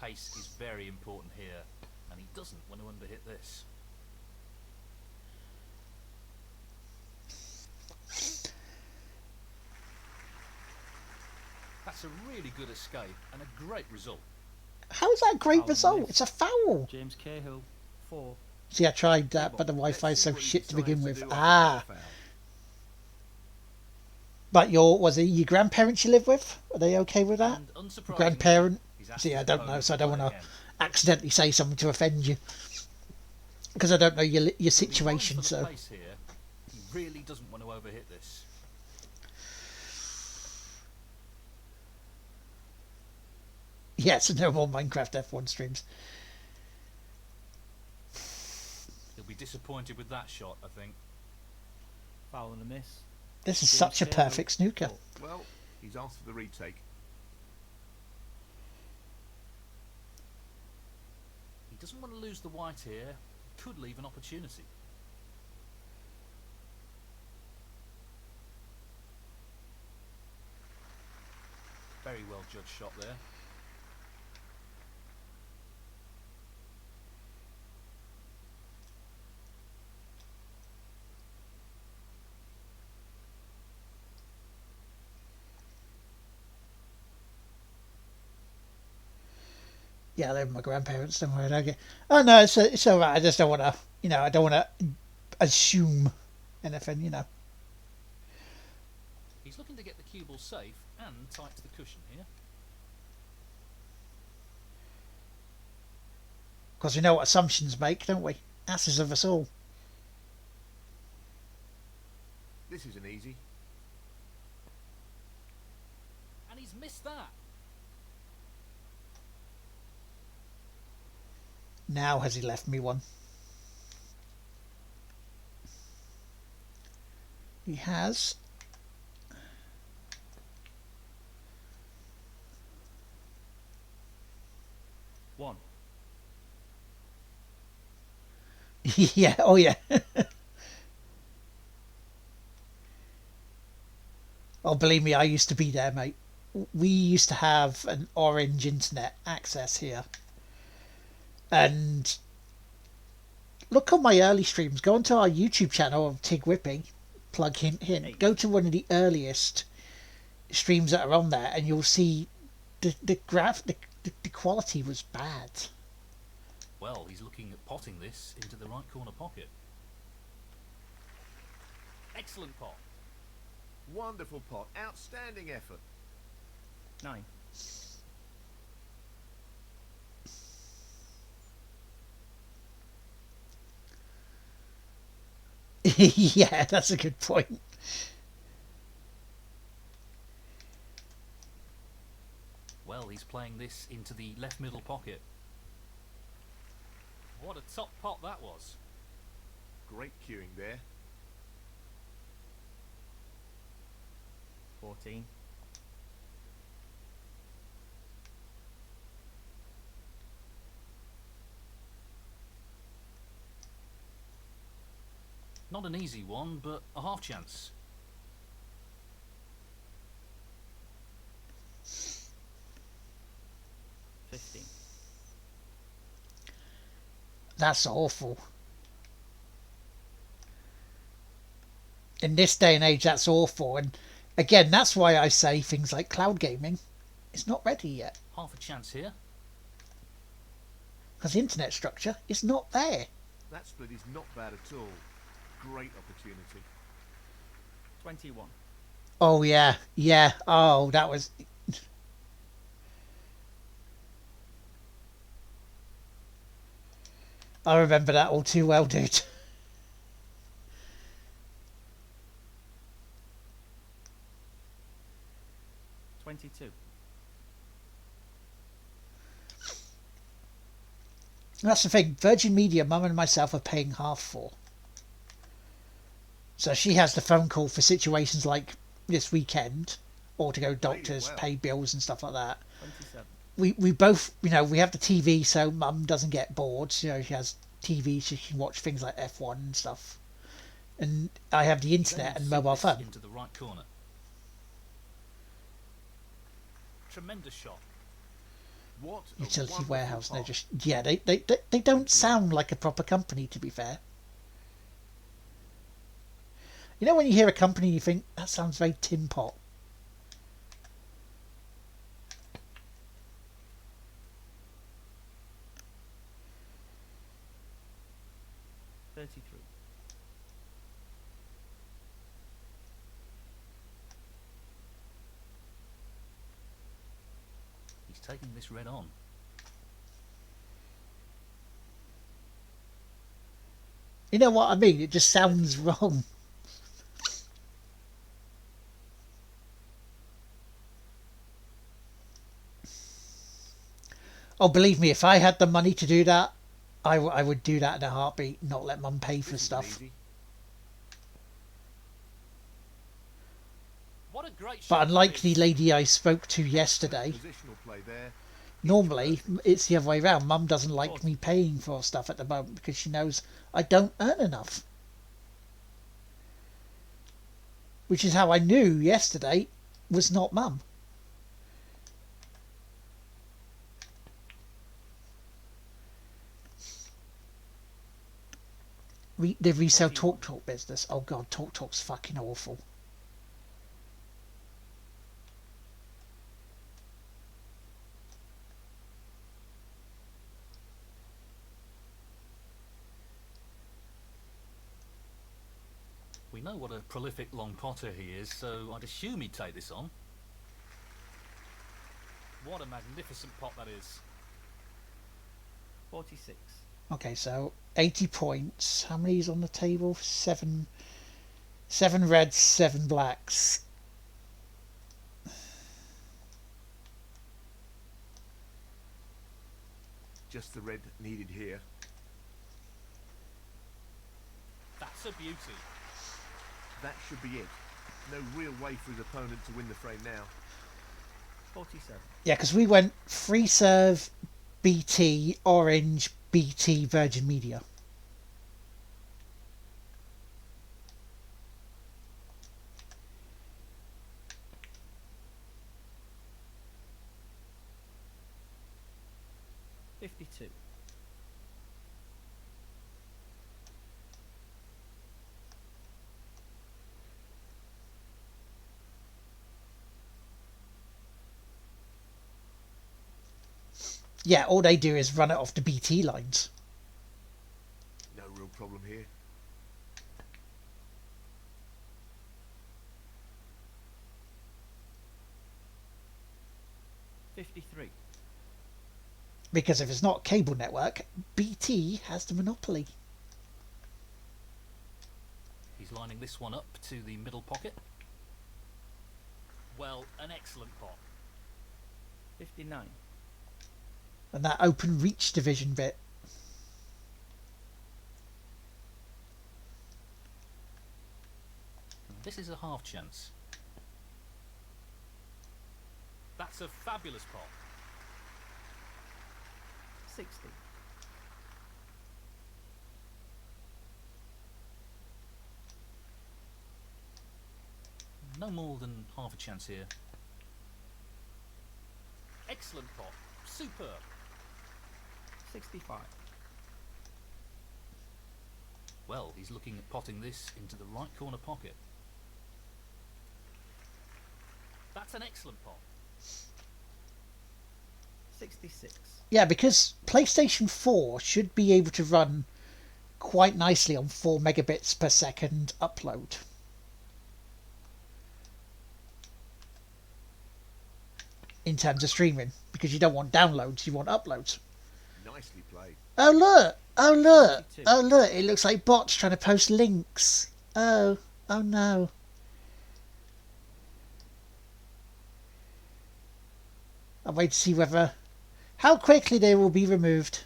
Pace is very important here, and he doesn't want to underhit this. That's a really good escape and a great result. How is that a great Foul result? miss. It's a foul. James Cahill, 4. See, I tried that, Come but the on, Wi-Fi is let's see so what he shit to begin decides with. do after that foul. But was it your grandparents you live with? Are they okay with that? And unsurprisingly, Grandparent? he's asked See, his I don't know, opponent so I don't play want to again. accidentally say something to offend you. Because I don't know your He'll be going situation, for the so... pace here. He really doesn't want to overhit this. Yes, no more Minecraft F1 streams. He'll be disappointed with that shot, I think. Foul and a miss. This is James such a Cahill, perfect snooker. 4. Well, he's asked for the retake. He doesn't want to lose the white here. Could leave an opportunity. Very well judged shot there. Yeah, they're my grandparents. Don't worry. Okay. Oh no, it's all right. I just don't want to. I don't want to assume anything. He's looking to get the cue ball safe and tight to the cushion here. Because we know what assumptions make, don't we? Asses of us all. This isn't easy. And he's missed that. Now has he left me one? He has. One. Yeah, oh yeah. Oh, believe me, I used to be there, mate. We used to have an orange internet access here. And look on my early streams. Go onto our YouTube channel of Tig Whipping. Plug hint, hint. Go to one of the earliest streams that are on there, and you'll see the quality was bad. Well, he's looking at potting this into the right corner pocket. Excellent pot. Wonderful pot. Outstanding effort. 9. Yeah, that's a good point. Well, he's playing this into the left middle pocket. What a top pot that was. Great cueing there. 14. Not an easy one, but a half chance. That's awful. In this day and age, that's awful. And again, that's why I say things like cloud gaming. It's not ready yet. Half a chance here. Because the internet structure is not there. That split is not bad at all. Great opportunity. 21. Oh, yeah. Yeah. Oh, that was... I remember that all too well, dude. 22. That's the thing. Virgin Media, Mum and myself are paying half for. So she has the phone call for situations like this weekend, or to go doctors, well. pay bills and stuff like that. 27. We both, we have the TV, so Mum doesn't get bored. She has TV, so she can watch things like F1 and stuff. and I have the He's internet aiming and to mobile sink this phone. into the right corner. Tremendous shot. What a Utility wonderful warehouse. And they're pot. just, yeah, they don't sound like a proper company, to be fair. You know when you hear a company, you think that sounds very tin pot. He's taking this red on. You know what I mean? It just sounds wrong. Oh, believe me, if I had the money to do that, I would do that in a heartbeat, not let Mum pay for This isn't stuff. easy. What a great shot. But unlike that the is. lady I spoke to yesterday, Positional play there. normally it's the other way around. Mum doesn't like me paying for stuff at the moment because she knows I don't earn enough. Which is how I knew yesterday was not Mum. The resale Talk business. Oh god, Talk's fucking awful. We know what a prolific long potter he is, so I'd assume he'd take this on. What a magnificent pot that is. 46. Okay, so 80 points. How many's on the table? Seven reds, 7 blacks. Just the red needed here. That's a beauty. That should be it. No real way for his opponent to win the frame now. 47. Yeah, because we went free serve, BT, orange, BT, Virgin Media. $52. Yeah, all they do is run it off the BT lines. No real problem here. $53. Because if it's not cable network, BT has the monopoly. He's lining this one up to the middle pocket. Well, an excellent pot. 59. And that open reach division bit. This is a half chance. That's a fabulous pot. 60. No more than half a chance here. Excellent pot. Superb. 65. Well, he's looking at potting this into the right corner pocket. That's an excellent pot. 66. Yeah, because PlayStation 4 should be able to run quite nicely on 4 megabits per second upload. In terms of streaming, because you don't want downloads, you want uploads. Nicely played. Oh look! Oh look! 22. Oh look! It looks like bots trying to post links. Oh no! I'll wait to see whether how quickly they will be removed.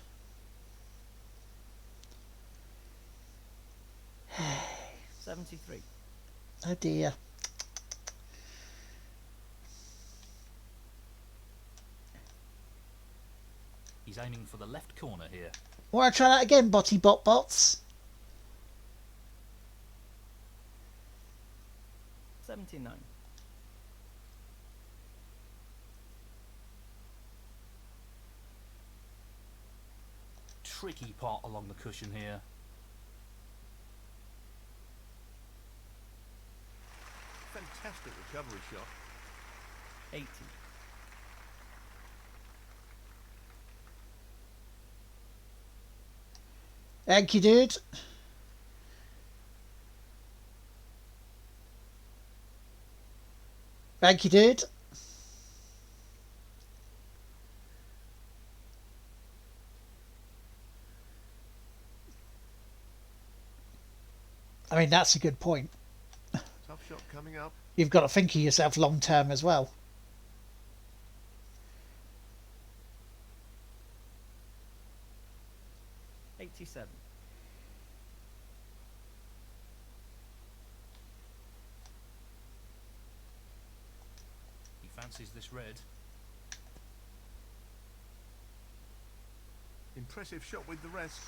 73. Oh dear. He's aiming for the left corner here. Want to try that again, bots? 79. Tricky pot along the cushion here. Fantastic recovery shot. 80. Thank you, dude. Thank you, dude. I mean, that's a good point. Tough shot coming up. You've got to think of yourself long term as well. $87. He fancies this red. Impressive shot with the rest.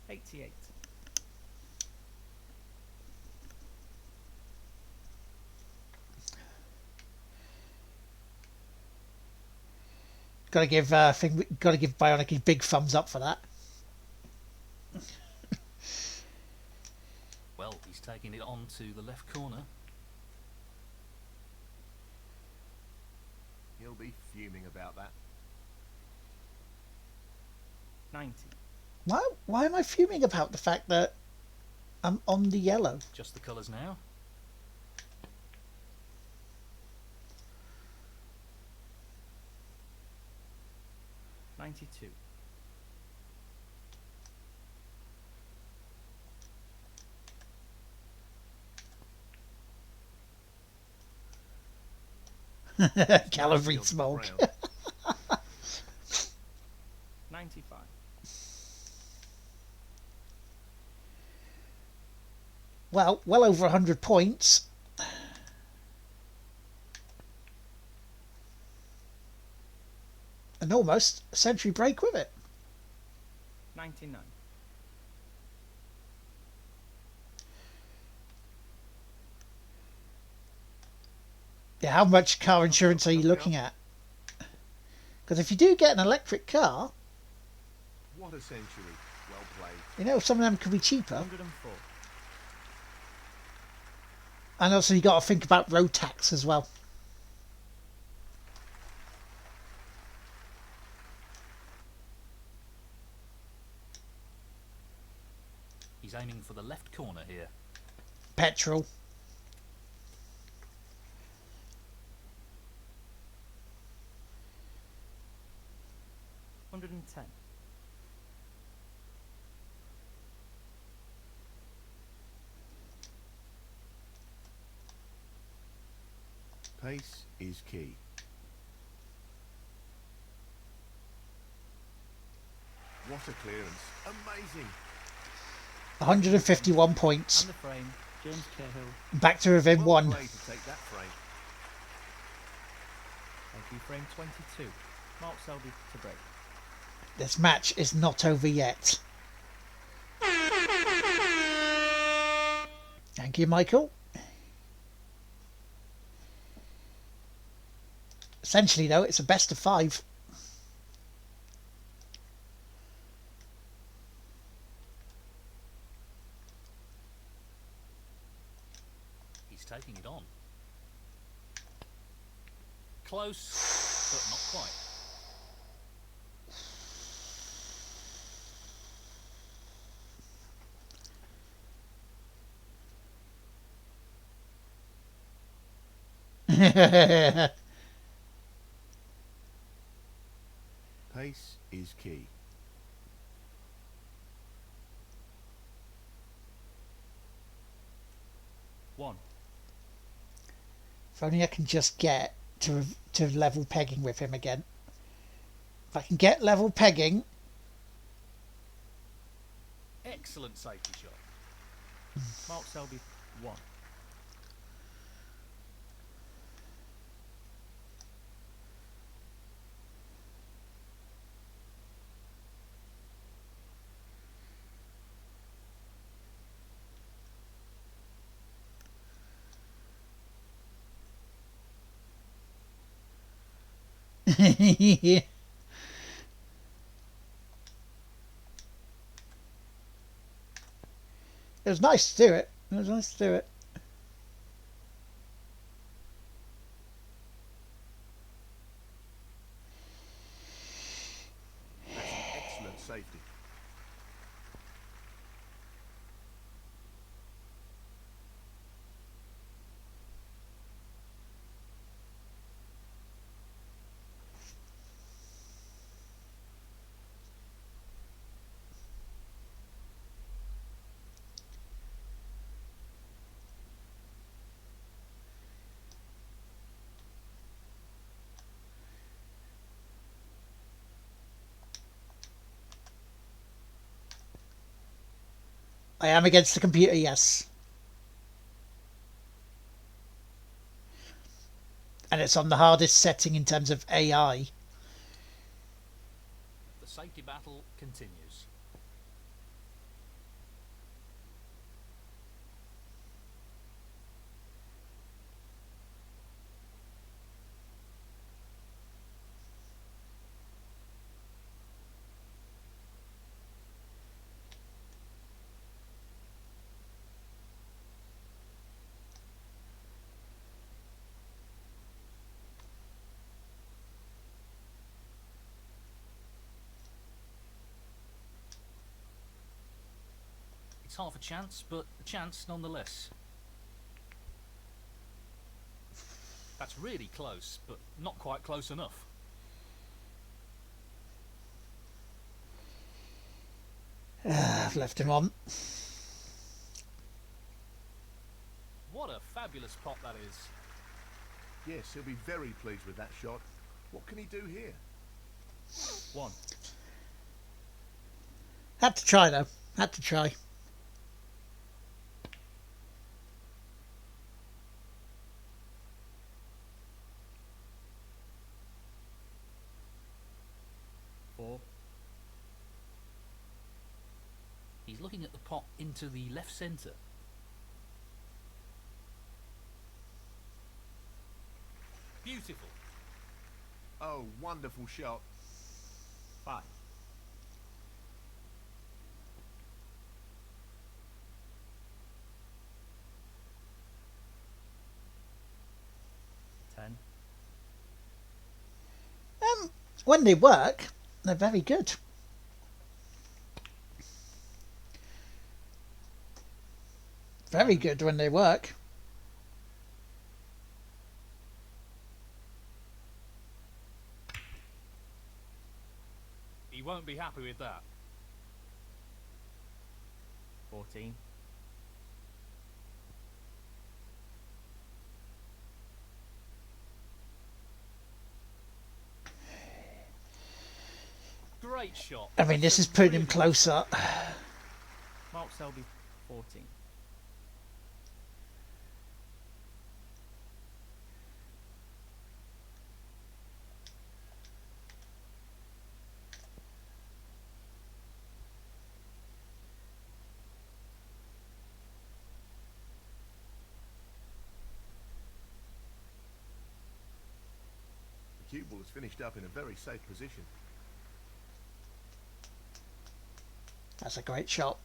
88. Got to give Bionic a big thumbs up for that. Well, he's taking it on to the left corner. He'll be fuming about that. 90. Why am I fuming about the fact that I'm on the yellow? Just the colours now. $92. Calorie Field smoke. round. 95. Well over 100 points. And almost a century break with it. 99. Yeah, how much car insurance are you looking at? Because if you do get an electric car, What a century. Well played. you know, some of them could be cheaper. 104. And also you got to think about road tax as well. He's aiming for the left corner here. Petrol. $110. Pace is key. What a clearance. Amazing. 151 points. And the frame, James Cahill. Back to within Well one. played to take that frame. Thank you, frame 22. Mark Selby to break. This match is not over yet. Thank you, Michael. Essentially, though, it's a best of 5. He's taking it on. Close, but not quite. Pace is key. One. If only I can just get to level pegging with him again. If I can get level pegging, Excellent safety shot. Mark Selby 1. Yeah. It was nice to do it. It was nice to do it. That's an excellent safety. I am against the computer, yes. And it's on the hardest setting in terms of AI. The safety battle continues. It's half a chance, but a chance nonetheless. That's really close, but not quite close enough. I've left him on. What a fabulous pot that is. Yes, he'll be very pleased with that shot. What can he do here? 1. Had to try though. Had to try. He's looking at the pot into the left centre. Beautiful. Oh, wonderful shot. 5. Ten. When they work, they're very good. Very good when they work. He won't be happy with that. 14. Great shot. I mean, this is putting him closer. Mark Selby, 14. The cue ball has finished up in a very safe position. That's a great shot.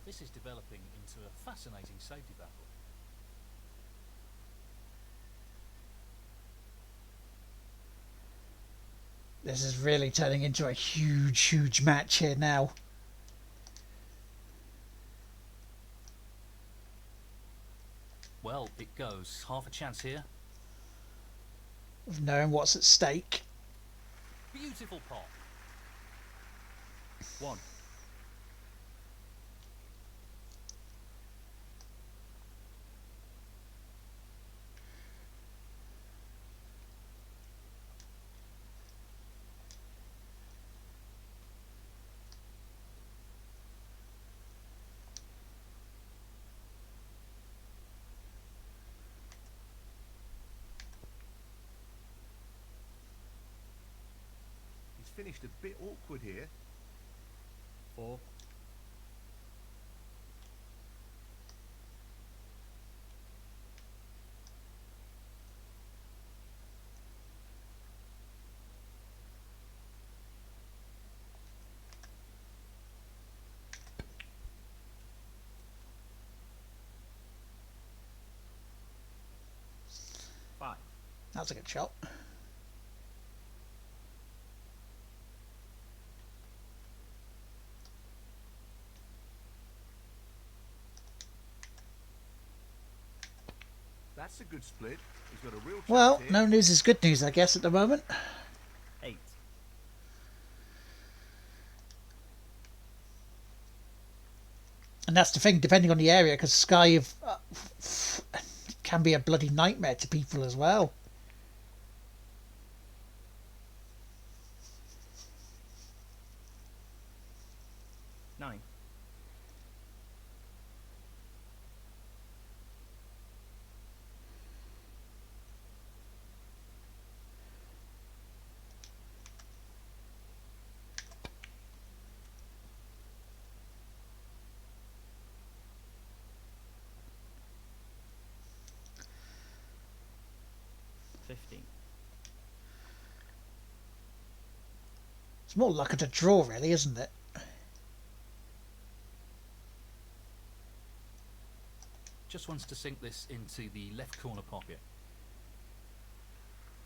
This is developing into a fascinating safety battle. This is really turning into a huge, huge match here now. Well, it goes. Half a chance here. Of knowing what's at stake. Beautiful pot. 1. finished a bit awkward here. 4. That's a good shot. That's a good split. He's got a real chance Well, here. no news is good news, I guess, at the moment. 8. And that's the thing, depending on the area, because Sky can be a bloody nightmare to people as well. Nine. It's more luck at a draw, really, isn't it? Just wants to sink this into the left corner pocket.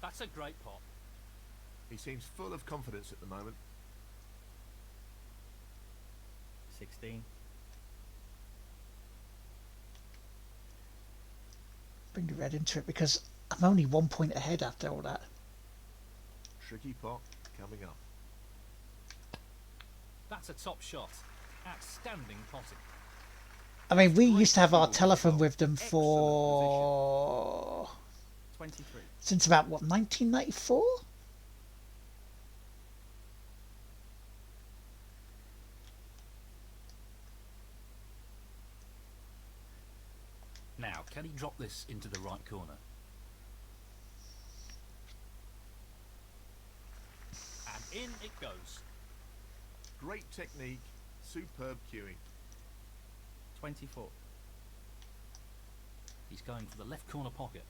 That's a great pot. He seems full of confidence at the moment. 16. Bring the red into it because I'm only 1 point ahead after all that. Tricky pot coming up. That's a top shot. Outstanding potting. I mean, we used to have our telephone with them for 23. since about what, 1994? Now, can he drop this into the right corner? And in it goes. Great technique, superb cueing. 24. He's going for the left corner pocket.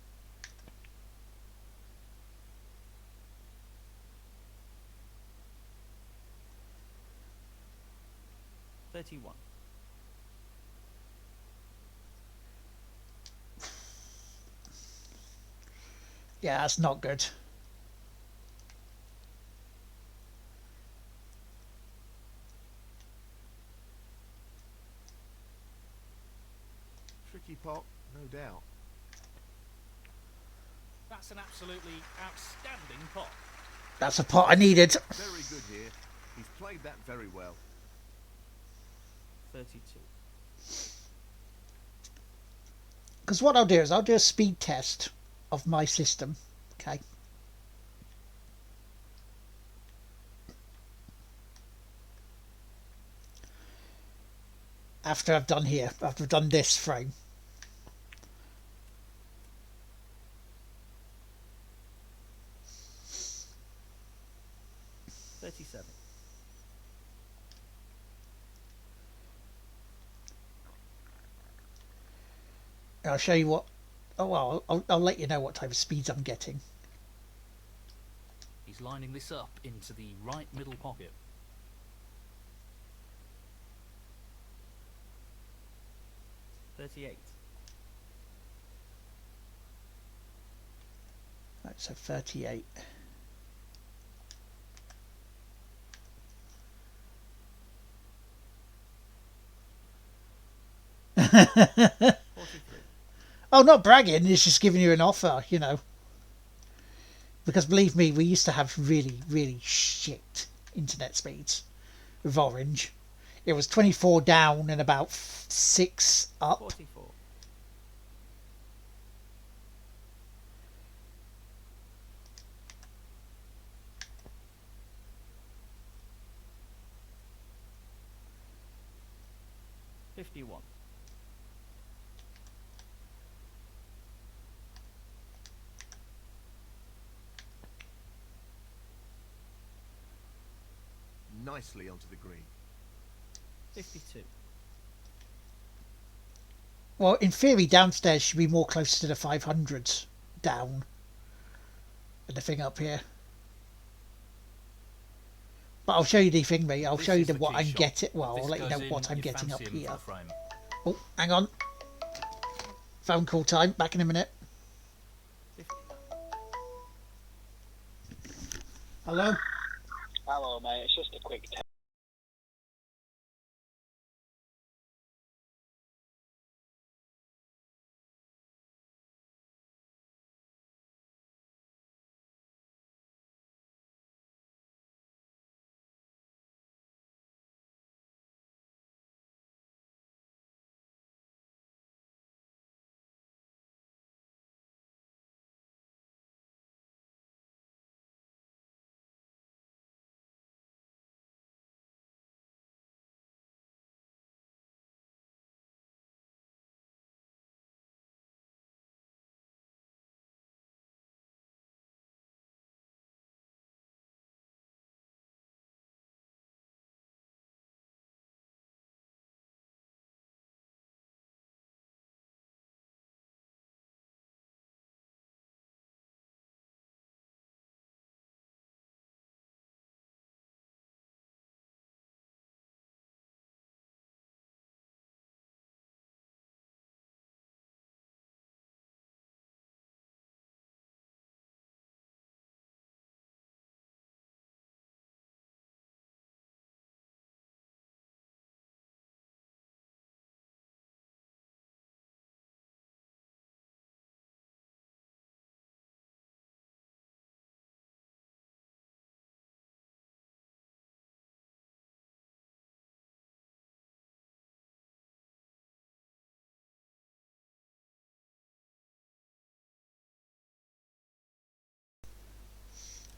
$31. Yeah, that's not good. Tricky pot, no doubt. That's an absolutely outstanding pot. That's a pot I needed. Very good here. He's played that very well. 32. Because what I'll do is I'll do a speed test of my system. Okay. After I've done here, after I've done this frame. $37. I'll show you what. Oh well, I'll let you know what type of speeds I'm getting. He's lining this up into the right middle pocket. 38. Right, so 38. Oh, not bragging, it's just giving you an offer, you know. Because believe me, we used to have really, really shit internet speeds with Orange. It was 24 down and about 6 up. 44. $51. nicely onto the green. 52. Well, in theory, downstairs should be more closer to the 500s down than the thing up here. But I'll show you the thing, mate. I'll This show you is the what tee I'm shot. getting. Well, This I'll let you goes know in, what I'm you getting up fancy him here. for a frame. Oh, hang on. Phone call time. Back in a minute. 50. Hello? Hello, mate. It's just a quick test.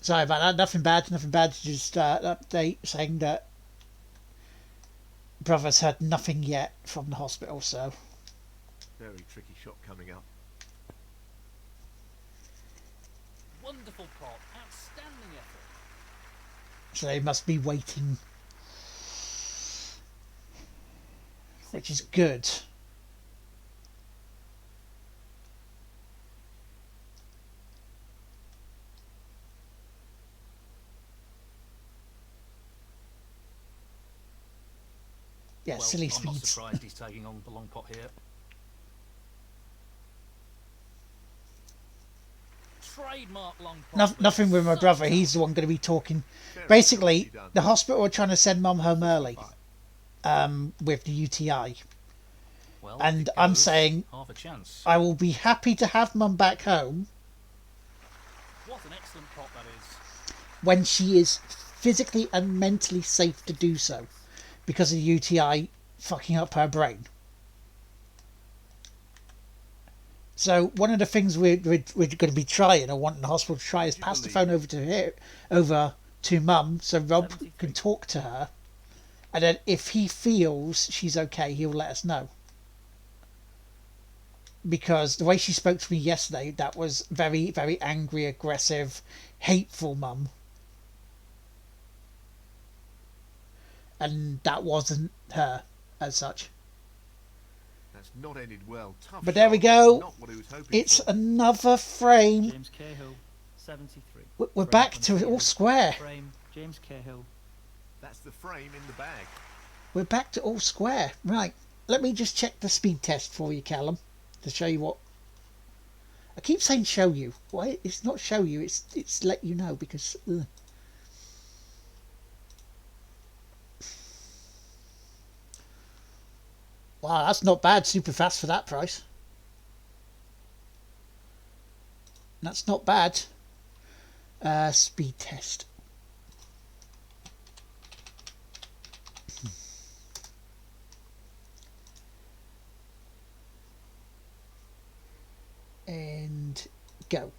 Sorry about that. Nothing bad. Nothing bad. Just update saying that brother's heard nothing yet from the hospital. So Very tricky shot coming up. Wonderful pot. Outstanding effort. they must be waiting, which is good. Yeah, Well, silly I'm not speeds. surprised he's taking on the long pot here. Trademark long pot. Nothing with my brother. He's the one going to be talking. Very Basically, nicely done. the hospital are trying to send mum home early with the UTI. Well, And if it I'm goes, saying half a chance. I will be happy to have mum back home What an excellent pot that is. when she is physically and mentally safe to do so because of the UTI fucking up her brain. So one of the things we're going to be trying, or wanting the hospital to try, is pass the phone over to mum, so Rob 73. can talk to her, and then if he feels she's okay, he'll let us know. Because the way she spoke to me yesterday, that was very, very angry, aggressive, hateful mum. And that wasn't her as such. That's not ended well. Tough But there we shot. go. Not what he was hoping It's for. another frame. James Cahill, 73. We're Frame back to 28. all square. Frame, James Cahill. That's the frame in the bag. We're back to all square. Right. Let me just check the speed test for you, Callum, to show you what. I keep saying show you. Why? It's not show you. It's let you know because. Wow, that's not bad. Super fast for that price. That's not bad. Speed test. And go.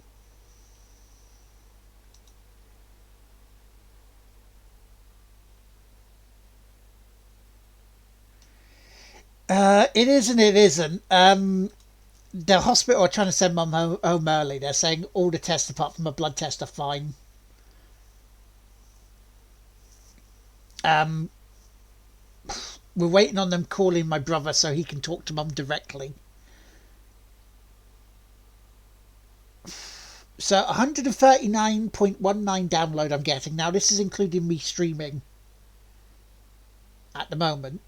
It is and it isn't. The hospital are trying to send mum home early. They're saying all the tests apart from a blood test are fine. We're waiting on them calling my brother so he can talk to Mum directly. So 139.19 download I'm getting. Now this is including me streaming at the moment.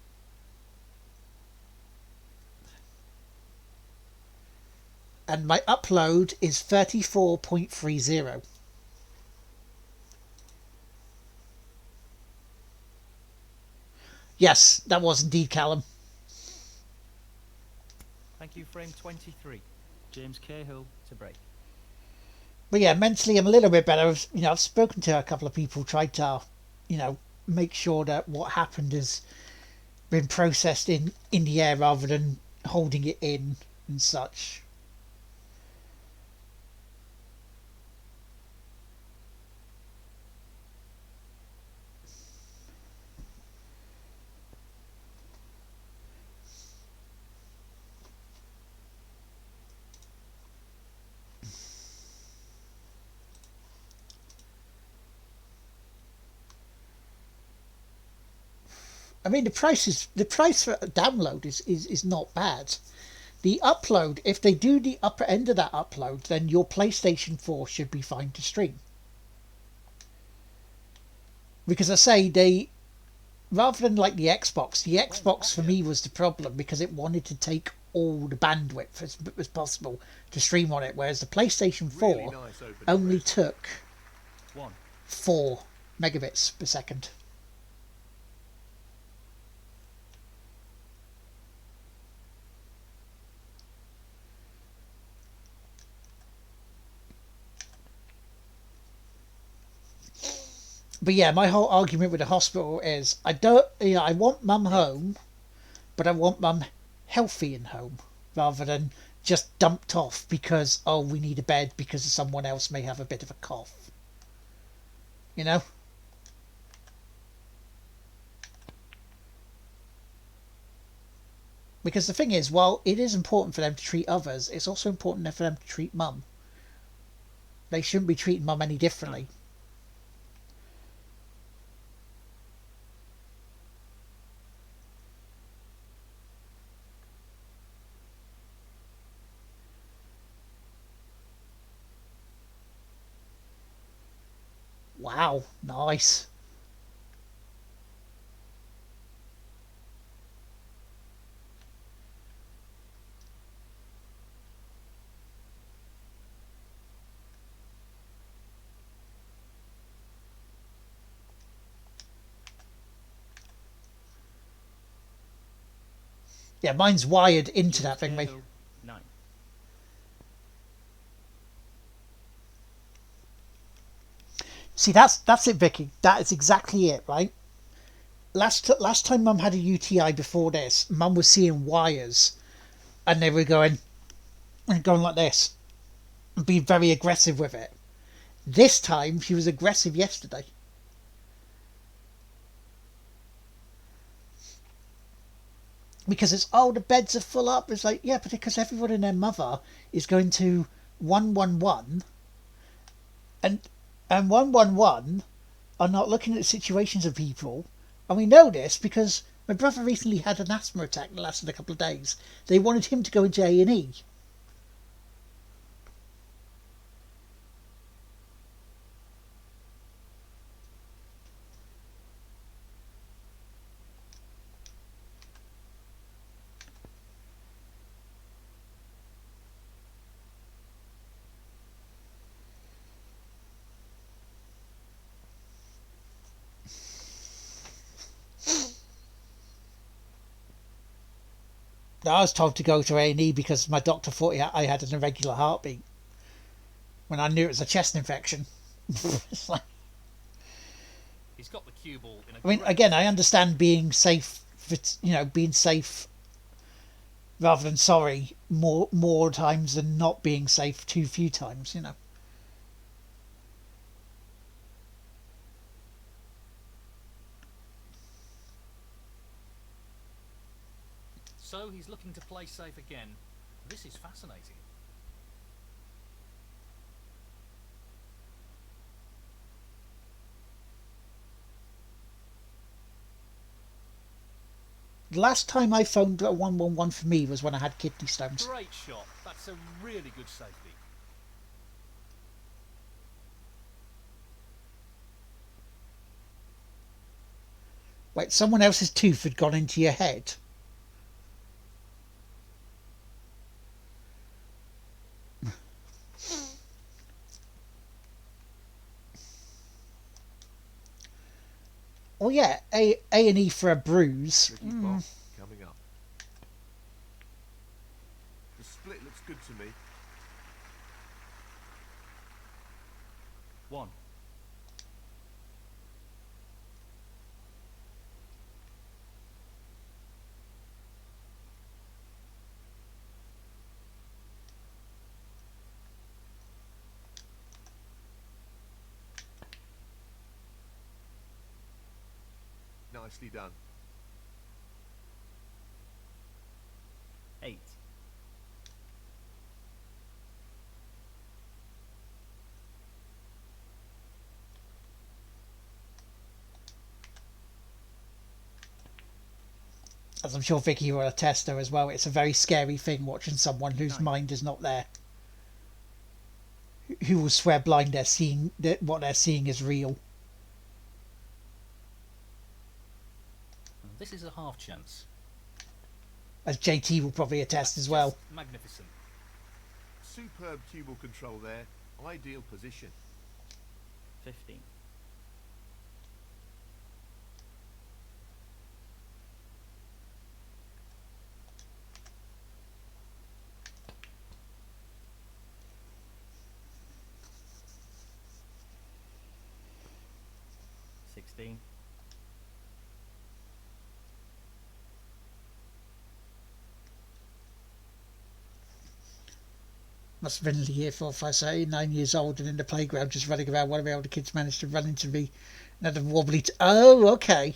And my upload is 34.30. Yes, that was indeed Callum. Thank you, frame 23. James Cahill to break. But yeah, mentally I'm a little bit better. I've spoken to a couple of people, tried to, make sure that what happened has been processed in the air rather than holding it in and such. I mean, the price for a download is not bad. The upload, if they do the upper end of that upload, then your PlayStation 4 should be fine to stream. Because I say rather than like the Xbox for me was the problem because it wanted to take all the bandwidth as possible to stream on it, whereas the PlayStation 4 Really nice open only press. took 1. 4 megabits per second. But yeah, my whole argument with the hospital is I want Mum home, but I want Mum healthy and home rather than just dumped off because, oh, we need a bed because someone else may have a bit of a cough. You know? Because the thing is, while it is important for them to treat others, it's also important for them to treat Mum. They shouldn't be treating Mum any differently. Wow, nice. Yeah, mine's wired into that thing, mate. 9. See, that's it, Vicky. That is exactly it, right? Last time Mum had a UTI before this, Mum was seeing wires, and they were going like this, and being very aggressive with it. This time, she was aggressive yesterday. Because it's, oh, the beds are full up. It's like, yeah, but because everyone and their mother is going to 111, and 111 are not looking at the situations of people. And we know this because my brother recently had an asthma attack that lasted a couple of days. They wanted him to go into A&E. I was told to go to A&E because my doctor thought I had an irregular heartbeat when I knew it was a chest infection. It's like, He's got the cue ball in a I mean, great again, I understand being safe, being safe rather than sorry more times than not being safe too few times, So he's looking to play safe again. This is fascinating. The last time I phoned a 111 for me was when I had kidney stones. Great shot. That's a really good safety. Wait, someone else's tooth had gone into your head? Oh yeah, A&E for a bruise. Tricky spot coming up. The split looks good to me. 1. Nicely done. 8. As I'm sure Vicky will attest to as well, it's a very scary thing watching someone whose 9. mind is not there. Who will swear blind they're seeing that what they're seeing is real. This is a half chance. As JT will probably attest as well. Just magnificent. Superb cue ball control there. Ideal position. 15. 16. Must have been the year 4, 5, 8, 9 years old and in the playground just running around. One of the older kids managed to run into me. Another wobbly. Oh, okay.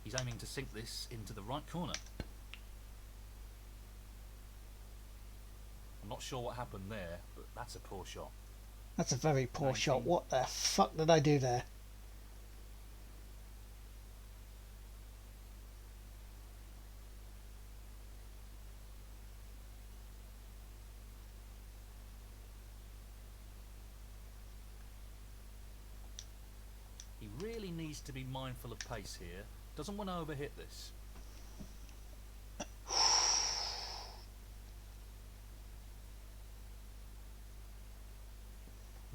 He's aiming to sink this into the right corner. I'm not sure what happened there, but that's a poor shot. That's a very poor 19. shot. What the fuck did I do there? He really needs to be mindful of pace here. Doesn't want to overhit this.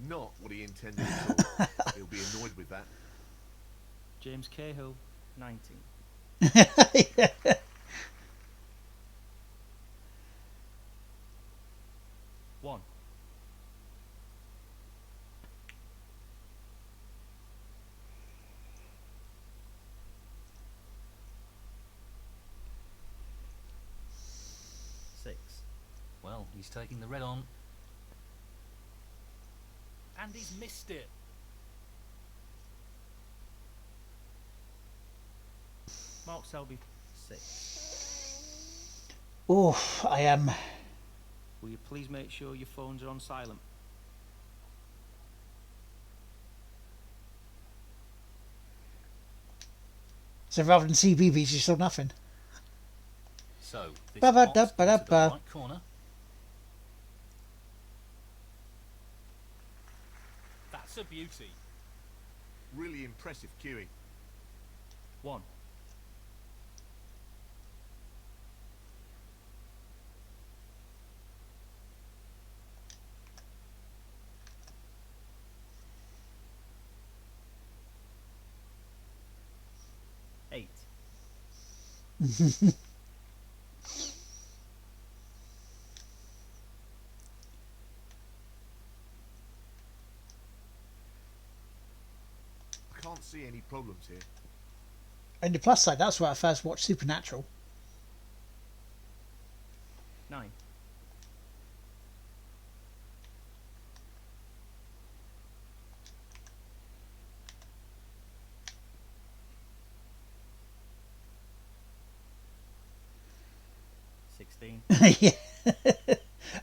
Not what he intended at all. He'll be annoyed with that. James Cahill, 19. Yeah. 1. 6. Well, he's taking the red on. And he's missed it. Mark Selby, 6. Oh, I am. Will you please make sure your phones are on silent? So rather than CBBS, you saw nothing. So, this Ba-ba-da, pops into the ba-da-ba. right corner. That's a beauty. Really impressive cueing. 1. 8. I can't see any problems here. And the plus side, that's where I first watched Supernatural. 9. 16. Yeah.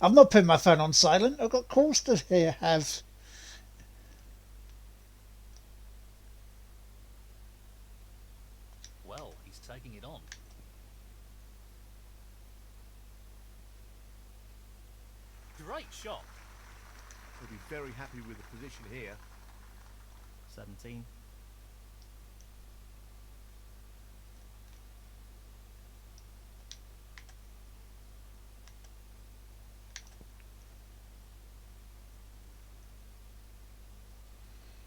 I'm not putting my phone on silent. I've got calls to have. Well, he's taking it on. Great shot. He'll be very happy with the position here. 17.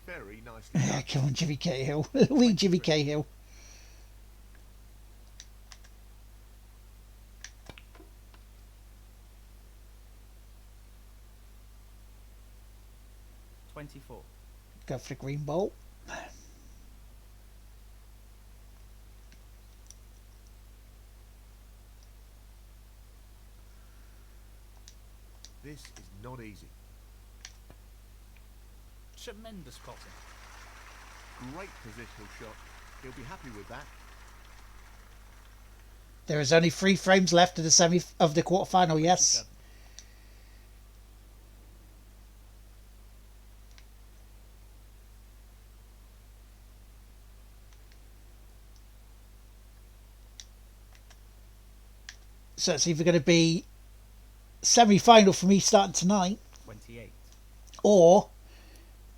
Very nicely Yeah, done. come on, Jimmy Cahill. We Jimmy Cahill. $24. Go for the green ball. This is not easy. Tremendous potting. Great positional shot. He'll be happy with that. There is only 3 frames left of the quarterfinal. Yes. 27. So it's either going to be semi-final for me starting tonight, 28. or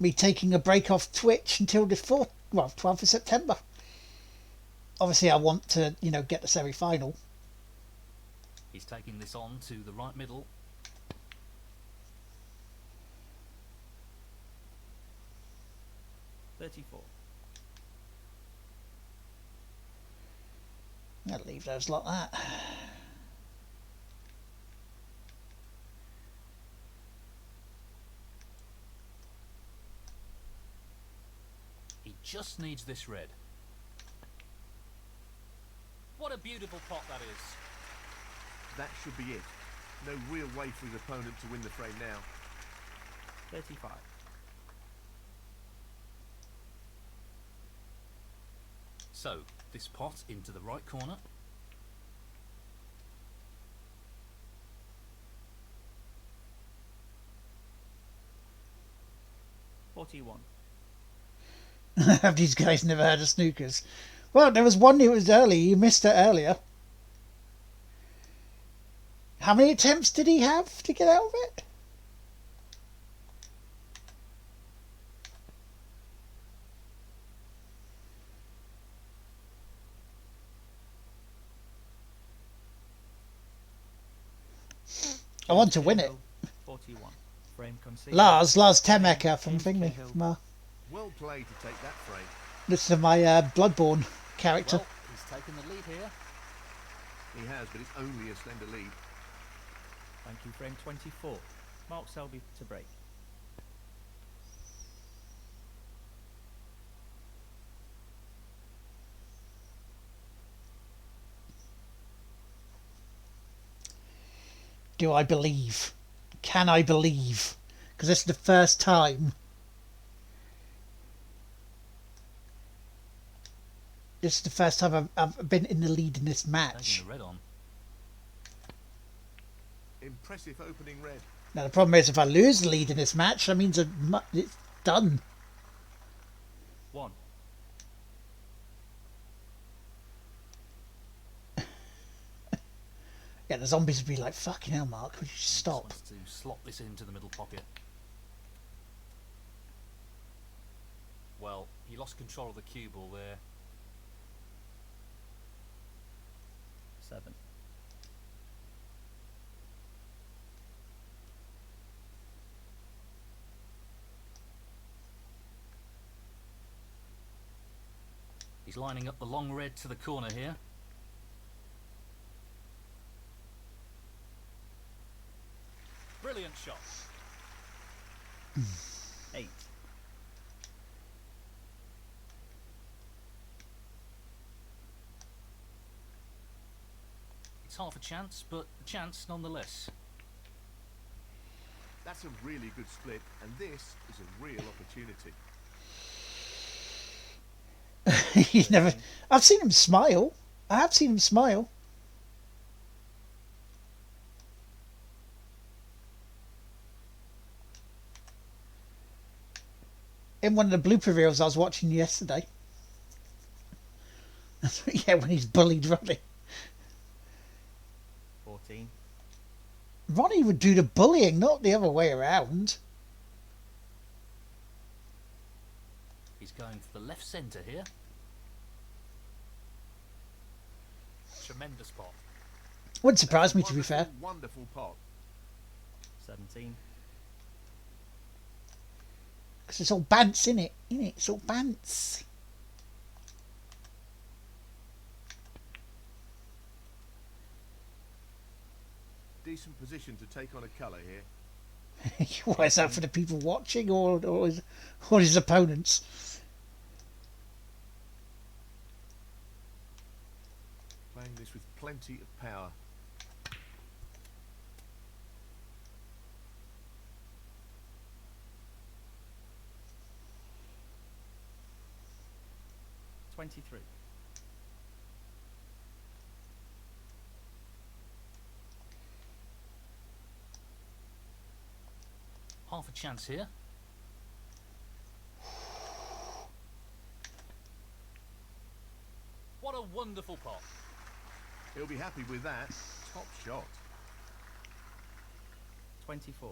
me taking a break off Twitch until the 12th of September. Obviously, I want to, get the semi-final. He's taking this on to the right middle. $34. I'll leave those like that. He just needs this red. What a beautiful pot that is. That should be it. No real way for his opponent to win the frame now. 35. So, this pot into the right corner. $41. Have these guys never heard of snookers? Well, there was one who was early. You missed it earlier. How many attempts did he have to get out of it? I want to win it. 41. Frame conceded. Lars Temecker from James Thingy. Cahill. From, Well played to take that frame. this is my Bloodborne character. Well, he's taken the lead here. He has, but it's only a slender lead. Thank you. Frame 24. Mark Selby to break. Do I believe? Can I believe? Because this is the first time. This is the first time I've been in the lead in this match. Taking the red on. Impressive opening red. Now the problem is, if I lose the lead in this match, that means it's done. 1. Yeah, the zombies would be like, "Fucking hell, Mark, would you Just stop?" wants to slot this into the middle pocket. Well, he lost control of the cue ball there. 7. He's lining up the long red to the corner here. Brilliant shot. 8. It's half a chance, but a chance nonetheless. That's a really good split, and this is a real opportunity. He's never. I've seen him smile. I have seen him smile. in one of the blooper reels I was watching yesterday. Yeah, when he's bullied Ronnie. 14. Ronnie would do the bullying, not the other way around. He's going for the left centre here. Tremendous pot. Wouldn't surprise me, to be fair. Wonderful pot. 17. Because it's all bants, innit? It's all bants. Decent position to take on a colour here. What is that for the people watching or his opponents? Playing this with plenty of power. $23. Half a chance here. What a wonderful pot. He'll be happy with that. Top shot. 24.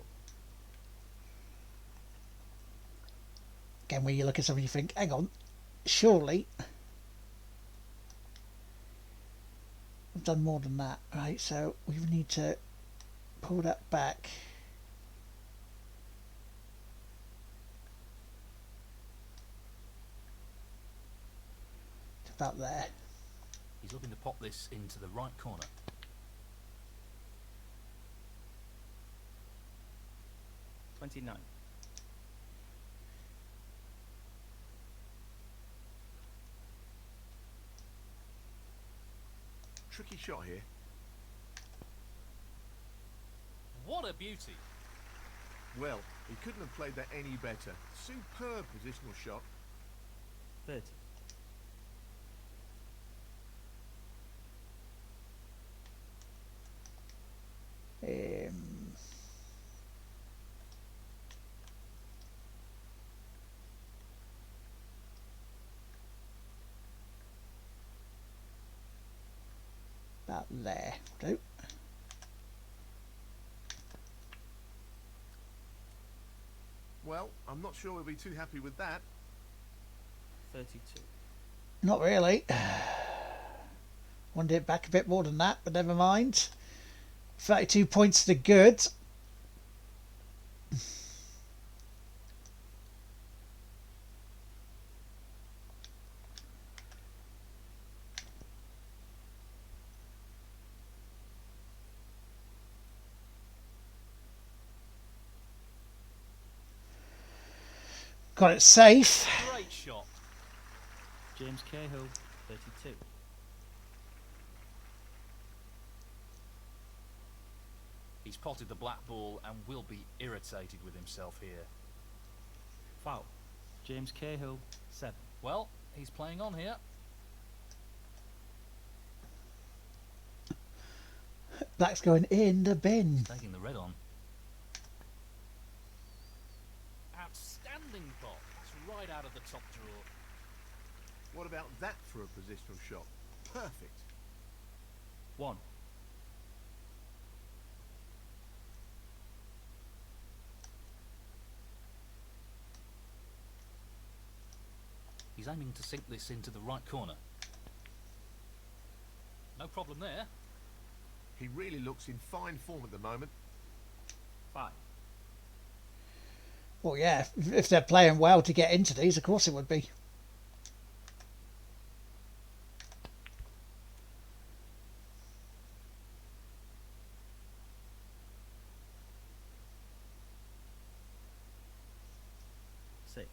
Again, when you look at something, you think, hang on, surely I've done more than that, right? So we need to pull that back. To about there. He's looking to pop this into the right corner. 29. Tricky shot here. What a beauty. Well, he couldn't have played that any better. Superb positional shot. 30. About there. Do. Well, I'm not sure we'll be too happy with that. 32. Not really. Wanted it back a bit more than that, but never mind. 32 points to the good. Got it safe. Great shot. James Cahill, 32. He's potted the black ball and will be irritated with himself here. Foul. James Cahill, 7. Well, he's playing on here. Black's going in the bin. Taking the red on. Outstanding pot. That's right out of the top drawer. What about that for a positional shot? Perfect. 1. He's aiming to sink this into the right corner. No problem there. He really looks in fine form at the moment. 5. Well, yeah, if they're playing well to get into these, of course it would be. Six.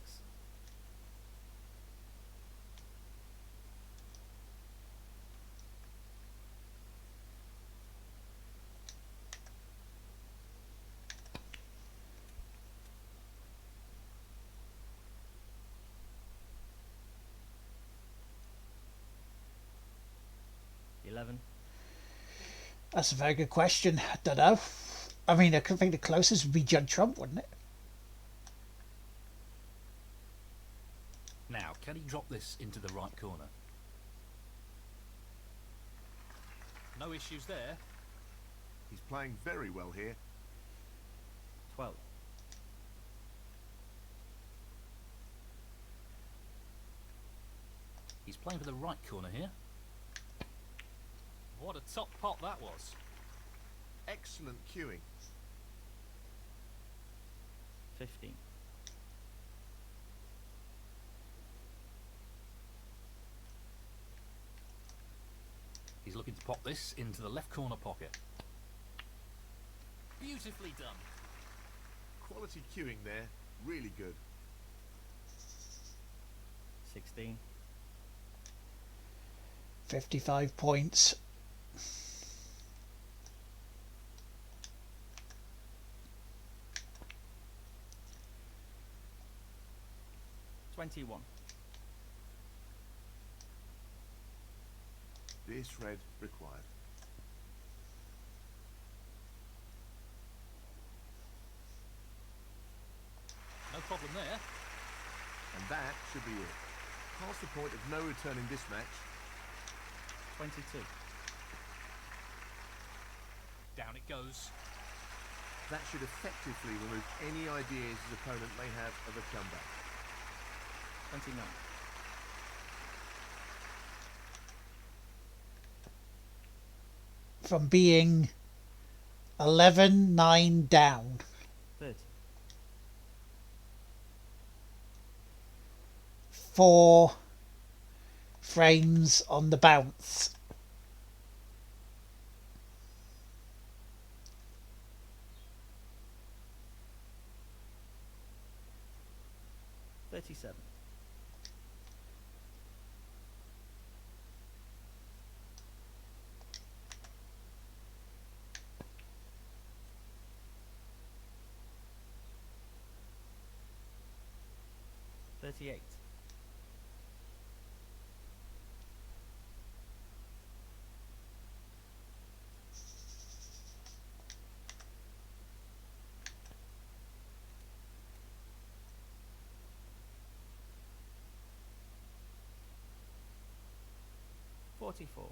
$11. That's a very good question. I don't know. I mean, I could think the closest would be Judd Trump, wouldn't it? Can he drop this into the right corner? No issues there. He's playing very well here. 12. He's playing for the right corner here. What a top pot that was. Excellent cueing. 15. He's looking to pop this into the left corner pocket. Beautifully done. Quality cueing there. Really good. 16. 55 points. 21. This red required. No problem there. And that should be it. Past the point of no return in this match. 22. Down it goes. That should effectively remove any ideas his opponent may have of a comeback. 29. From being 11-9 down. 30. 4 frames on the bounce. 37. 38. 44.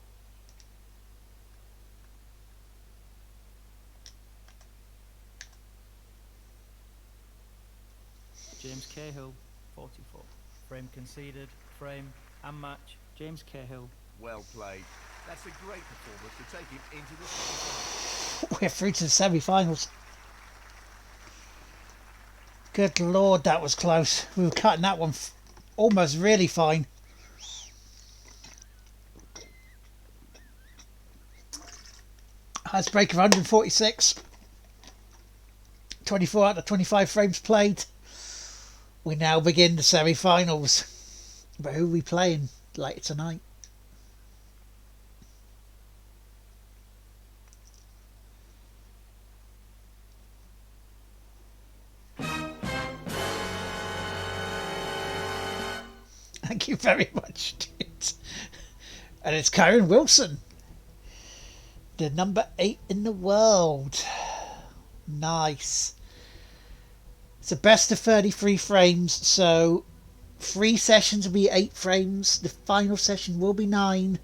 44. Frame conceded, frame and match. James Cahill. Well played. That's a great performance to take him into the semi-final. We're through to the semi-finals. Good lord, that was close. We were cutting that one almost really fine. Highest break of 146. 24 out of 25 frames played. We now begin the semi-finals. But who are we playing later tonight? Thank you very much, dude. And it's Kyron Wilson, the number 8 in the world. Nice. It's a best of 33 frames, so 3 sessions will be 8 frames. The final session will be 9.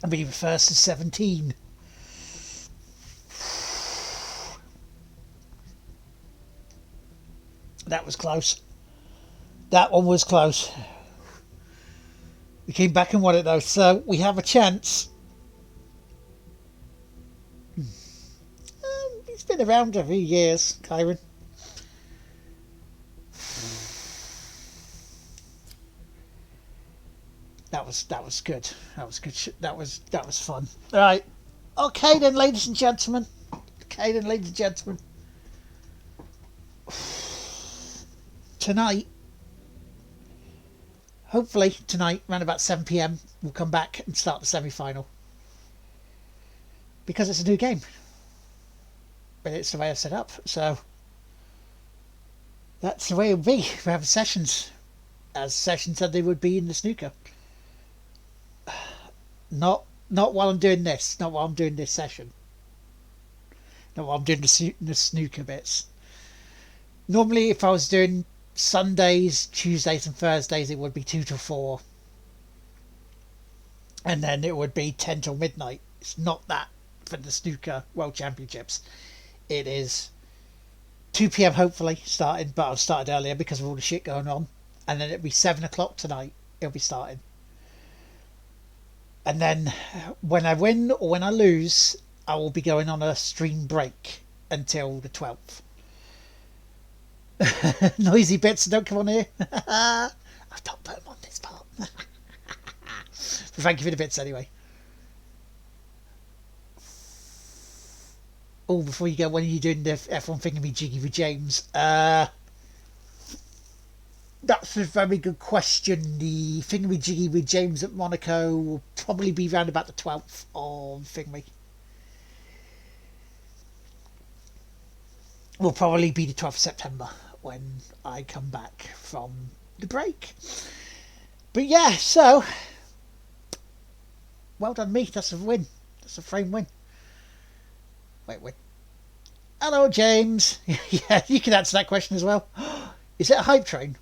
I mean, the first is 17. That was close. That one was close. We came back and won it though, so we have a chance. He's been around a few years, Kyron. That was good. That was good. That was fun. All right. Okay then, ladies and gentlemen. Tonight, hopefully tonight, around about 7 p.m, we'll come back and start the semi-final. Because it's a new game. But it's the way I set up, so that's the way it will be. We have sessions, as sessions that they would be in the snooker. Not while I'm doing this. Not while I'm doing this session. No, I'm doing the snooker bits. Normally, if I was doing Sundays, Tuesdays, and Thursdays, it would be 2 till 4. And then it would be 10 till midnight. It's not that for the Snooker World Championships. It is 2 p.m. hopefully starting, but I've started earlier because of all the shit going on. And then it'll be 7 o'clock tonight. It'll be starting. And then when I win or when I lose, I will be going on a stream break until the 12th. Noisy bits, don't come on here. I've not put them on this part. Thank you for the bits anyway. Oh, before you go, when are you doing the F1 Thingy Jiggy with James? That's a very good question. The Thingy Jiggy with James at Monaco will probably be around about the 12th of Thingy. Will probably be the 12th of September when I come back from the break. But yeah, so well done me. That's a win. That's a frame win. Wait. Hello, James. Yeah, you can answer that question as well. Is it a hype train?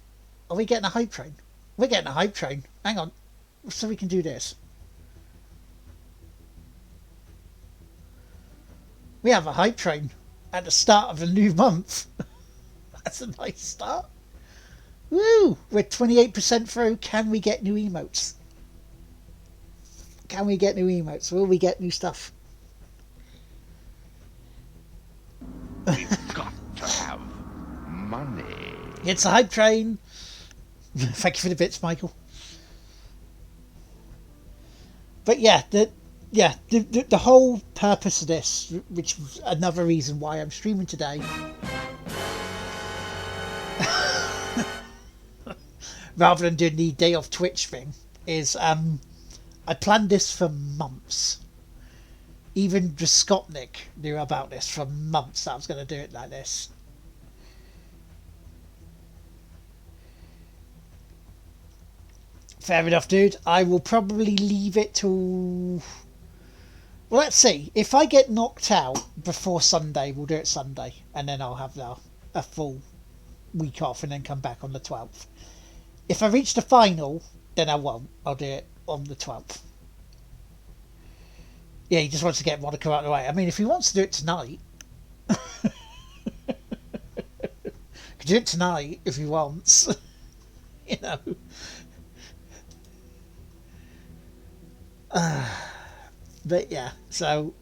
Are we getting a hype train? We're getting a hype train. Hang on. So we can do this. We have a hype train at the start of a new month. That's a nice start. Woo! We're 28% through. Can we get new emotes? Can we get new emotes? Will we get new stuff? We've got to have money. It's a hype train. Thank you for the bits, Michael. But yeah, the whole purpose of this, which was another reason why I'm streaming today, rather than doing the day off Twitch thing, is I planned this for months. Even Draskotnik knew about this for months, that I was going to do it like this. Fair enough, dude. I will probably leave it till... Well, let's see. If I get knocked out before Sunday, we'll do it Sunday. And then I'll have a full week off and then come back on the 12th. If I reach the final, then I won't. I'll do it on the 12th. Yeah, he just wants to get Monaco out of the way. I mean, if he wants to do it tonight... could do it tonight if he wants. You know... but yeah, so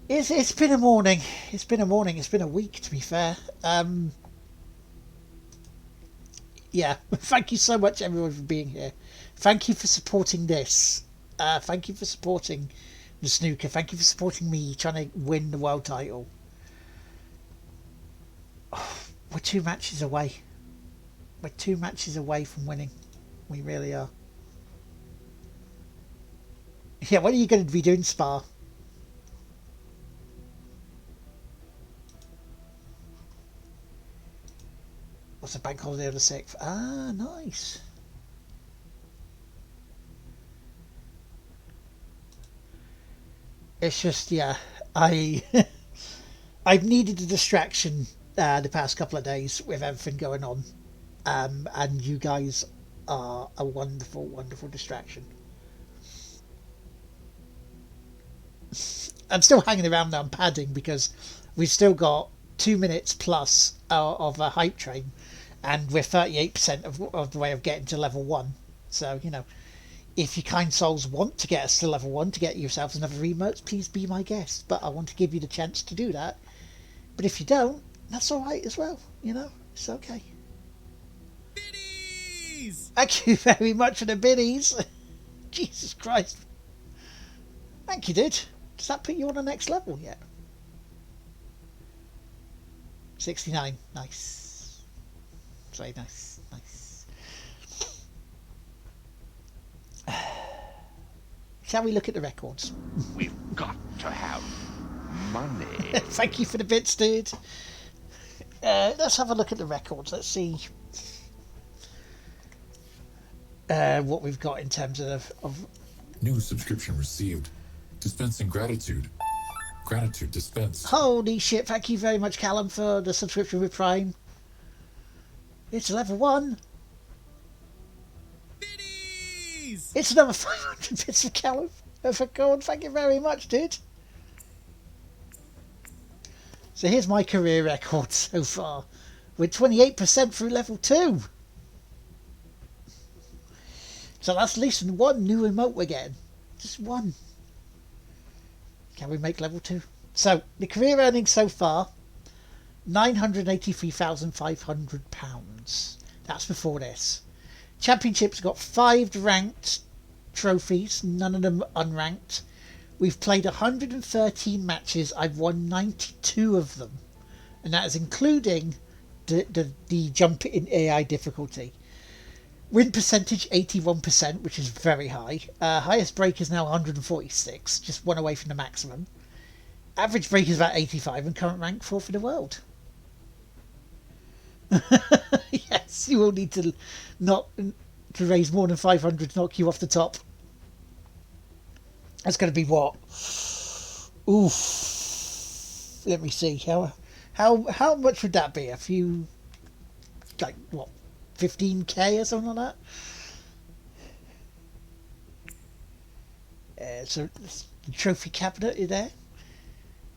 it's been a morning. It's been a morning. It's been a week, to be fair. Yeah, thank you so much, everyone, for being here. Thank you for supporting this. Thank you for supporting the snooker. Thank you for supporting me trying to win the world title. Oh, we're 2 matches away. We're 2 matches away from winning. We really are. Yeah, what are you going to be doing, Spa? What's the bank holiday on the 6th? Ah, nice. It's just, yeah, I've needed a distraction the past couple of days with everything going on. And you guys are a wonderful, wonderful distraction. I'm still hanging around now. I'm padding because we've still got 2 minutes plus of a hype train, and we're 38% of the way of getting to level 1. So, you know, if you kind souls want to get us to level 1 to get yourselves another emote, please be my guest. But I want to give you the chance to do that. But if you don't, that's all right as well. You know, it's okay. Biddies! Thank you very much for the biddies. Jesus Christ. Thank you, dude. Does that put you on the next level yet? 69. Nice. Very nice. Nice. Shall we look at the records? We've got to have money. Thank you for the bits, dude. Let's have a look at the records. Let's see what we've got in terms of... New subscription received. Dispensing gratitude. Gratitude dispensed. Holy shit, thank you very much, Callum, for the subscription with Prime. It's level 1. Biddies! It's another 500 bits of Callum. Oh, for God, thank you very much, dude. So here's my career record so far. We're 28% through level 2. So that's at least one new emote we're getting. Just one. Can we make level 2? So the career earnings so far, £983,500. That's before this. Championships got 5 ranked trophies, none of them unranked. We've played 113 matches. I've won 92 of them, and that is including the jump in AI difficulty. Win percentage 81%, which is very high. Highest break is now 146, just one away from the maximum. Average break is about 85, and current rank 4th in the world. Yes, you will need to raise more than 500 to knock you off the top. That's going to be what? Oof. Let me see. How much would that be? A few, like what, 15k or something like that? So the trophy cabinet is there.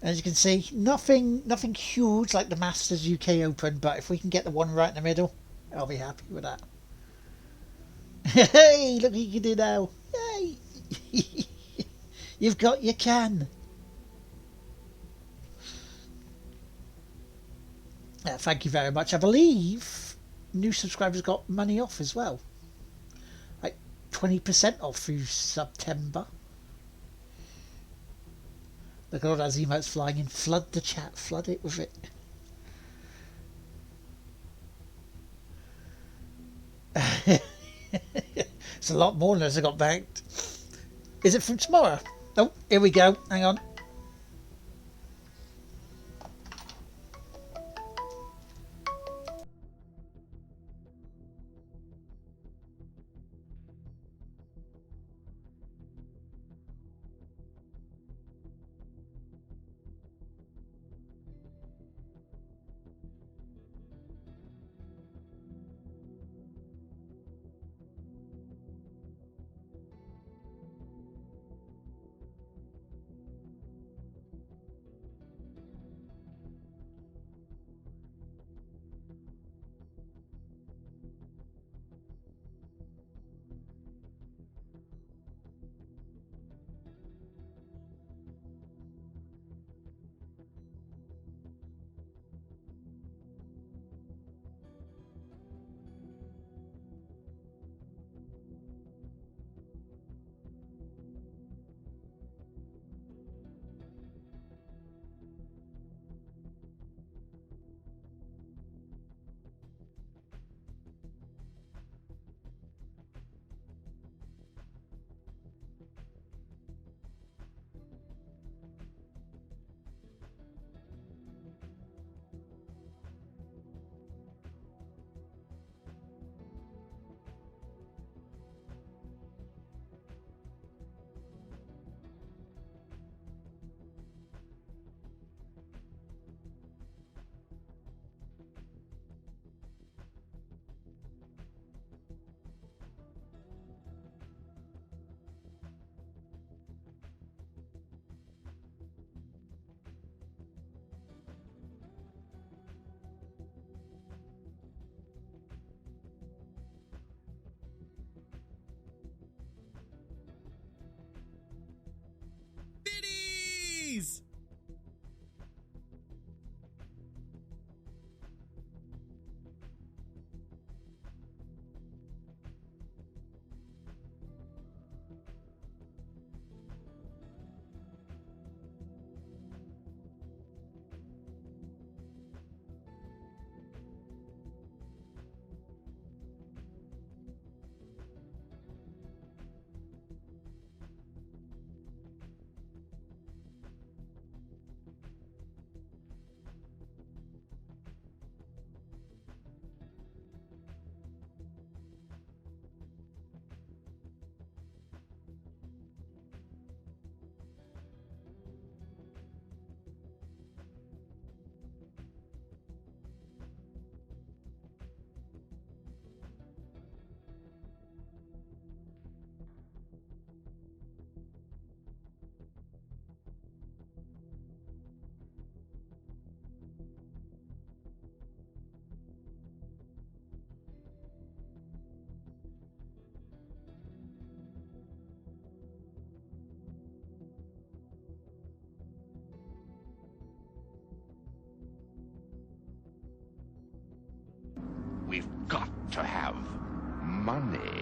As you can see, nothing huge like the Masters UK Open, but if we can get the one right in the middle, I'll be happy with that. Hey, look what you can do now. Hey. You've got your can. Thank you very much. I believe new subscribers got money off as well. Like 20% off through September. Look at all those emotes flying in. Flood the chat. Flood it with it. It's a lot more than I got banked. Is it from tomorrow? Oh, here we go. Hang on. money.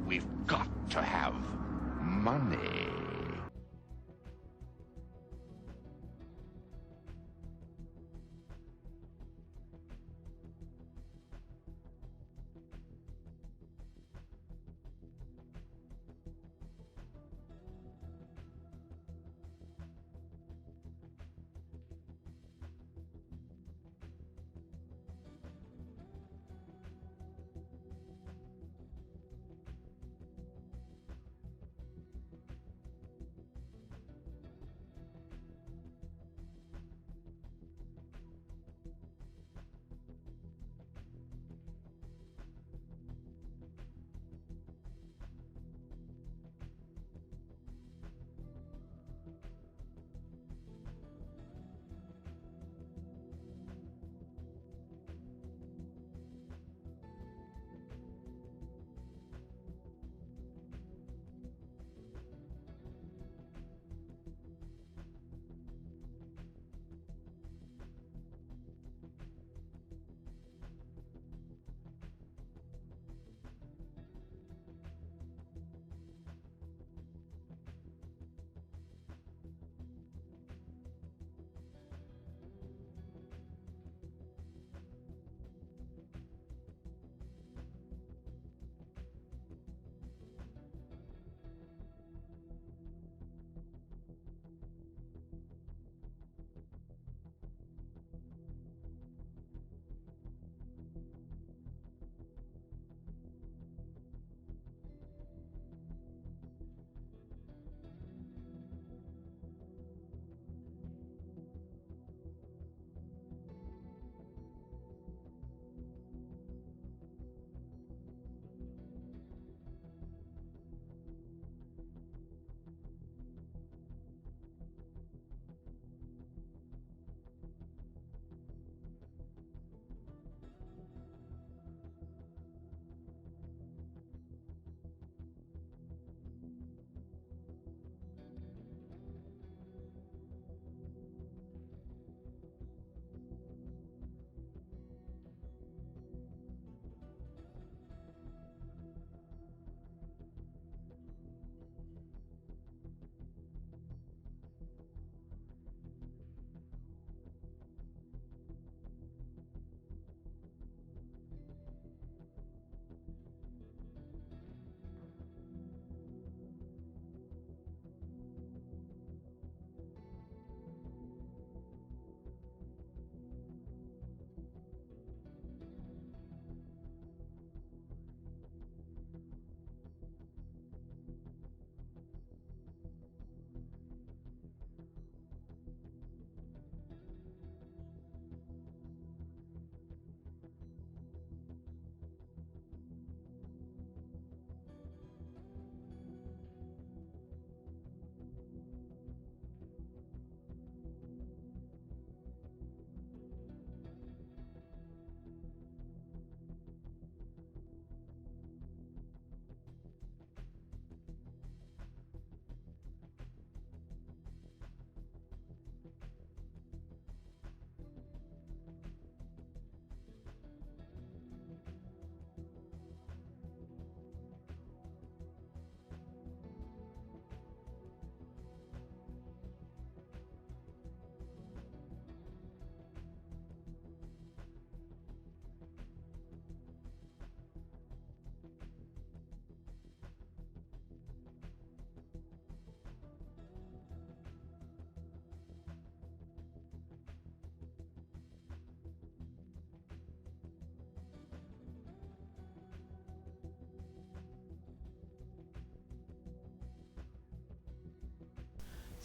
We've got to have money.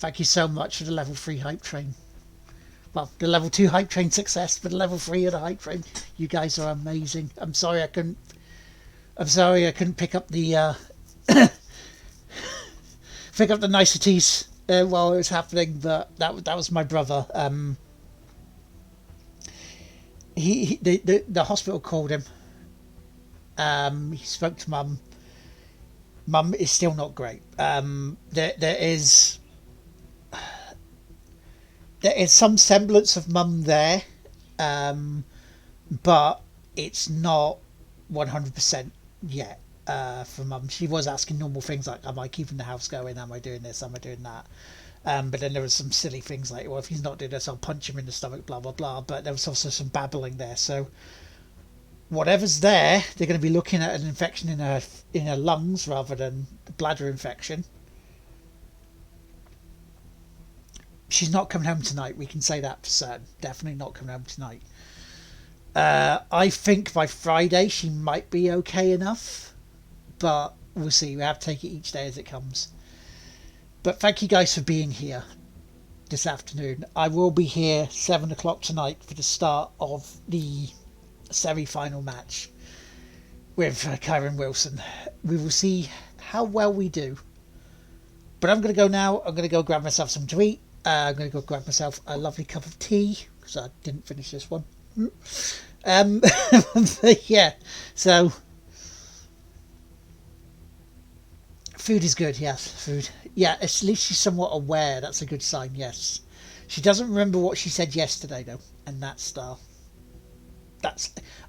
Thank you so much for the level 3 hype train. Well, the level 2 hype train success, but the level 3 of the hype train. You guys are amazing. I'm sorry I couldn't pick up the niceties while it was happening, but that was my brother. The hospital called him. He spoke to Mum. Mum is still not great. There is some semblance of Mum there, but it's not 100% yet for Mum. She was asking normal things like, am I keeping the house going? Am I doing this? Am I doing that? But then there was some silly things like, well, if he's not doing this, I'll punch him in the stomach, blah, blah, blah. But there was also some babbling there. So whatever's there, they're going to be looking at an infection in her lungs rather than the bladder infection. She's not coming home tonight. We can say that for certain. Definitely not coming home tonight. I think by Friday she might be okay enough, but we'll see. We have to take it each day as it comes. But thank you guys for being here this afternoon. I will be here 7 o'clock tonight for the start of the semi-final match with Kyron Wilson. We will see how well we do. But I'm going to go now. I'm going to go grab myself something to eat. I'm going to go grab myself a lovely cup of tea because I didn't finish this one. Yeah, so food is good. Yes, food. Yeah, at least she's somewhat aware. That's a good sign. Yes, she doesn't remember what she said yesterday though, and that's I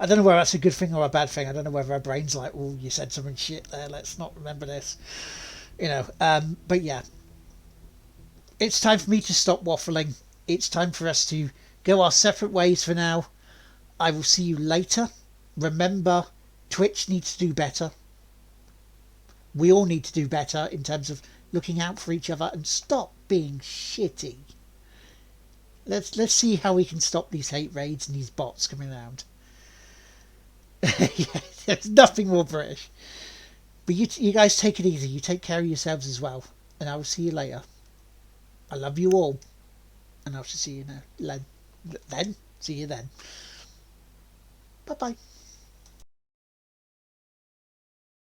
don't know whether that's a good thing or a bad thing. I don't know whether her brain's like, oh, you said something shit there, let's not remember this, but yeah, it's time for me to stop waffling. It's time for us to go our separate ways for now. I will see you later. Remember, Twitch needs to do better. We all need to do better in terms of looking out for each other and stop being shitty. Let's see how we can stop these hate raids and these bots coming around. Yeah, there's nothing more British. But you guys take it easy. You take care of yourselves as well. And I will see you later. I love you all. And I shall see you now. Then. See you then. Bye-bye.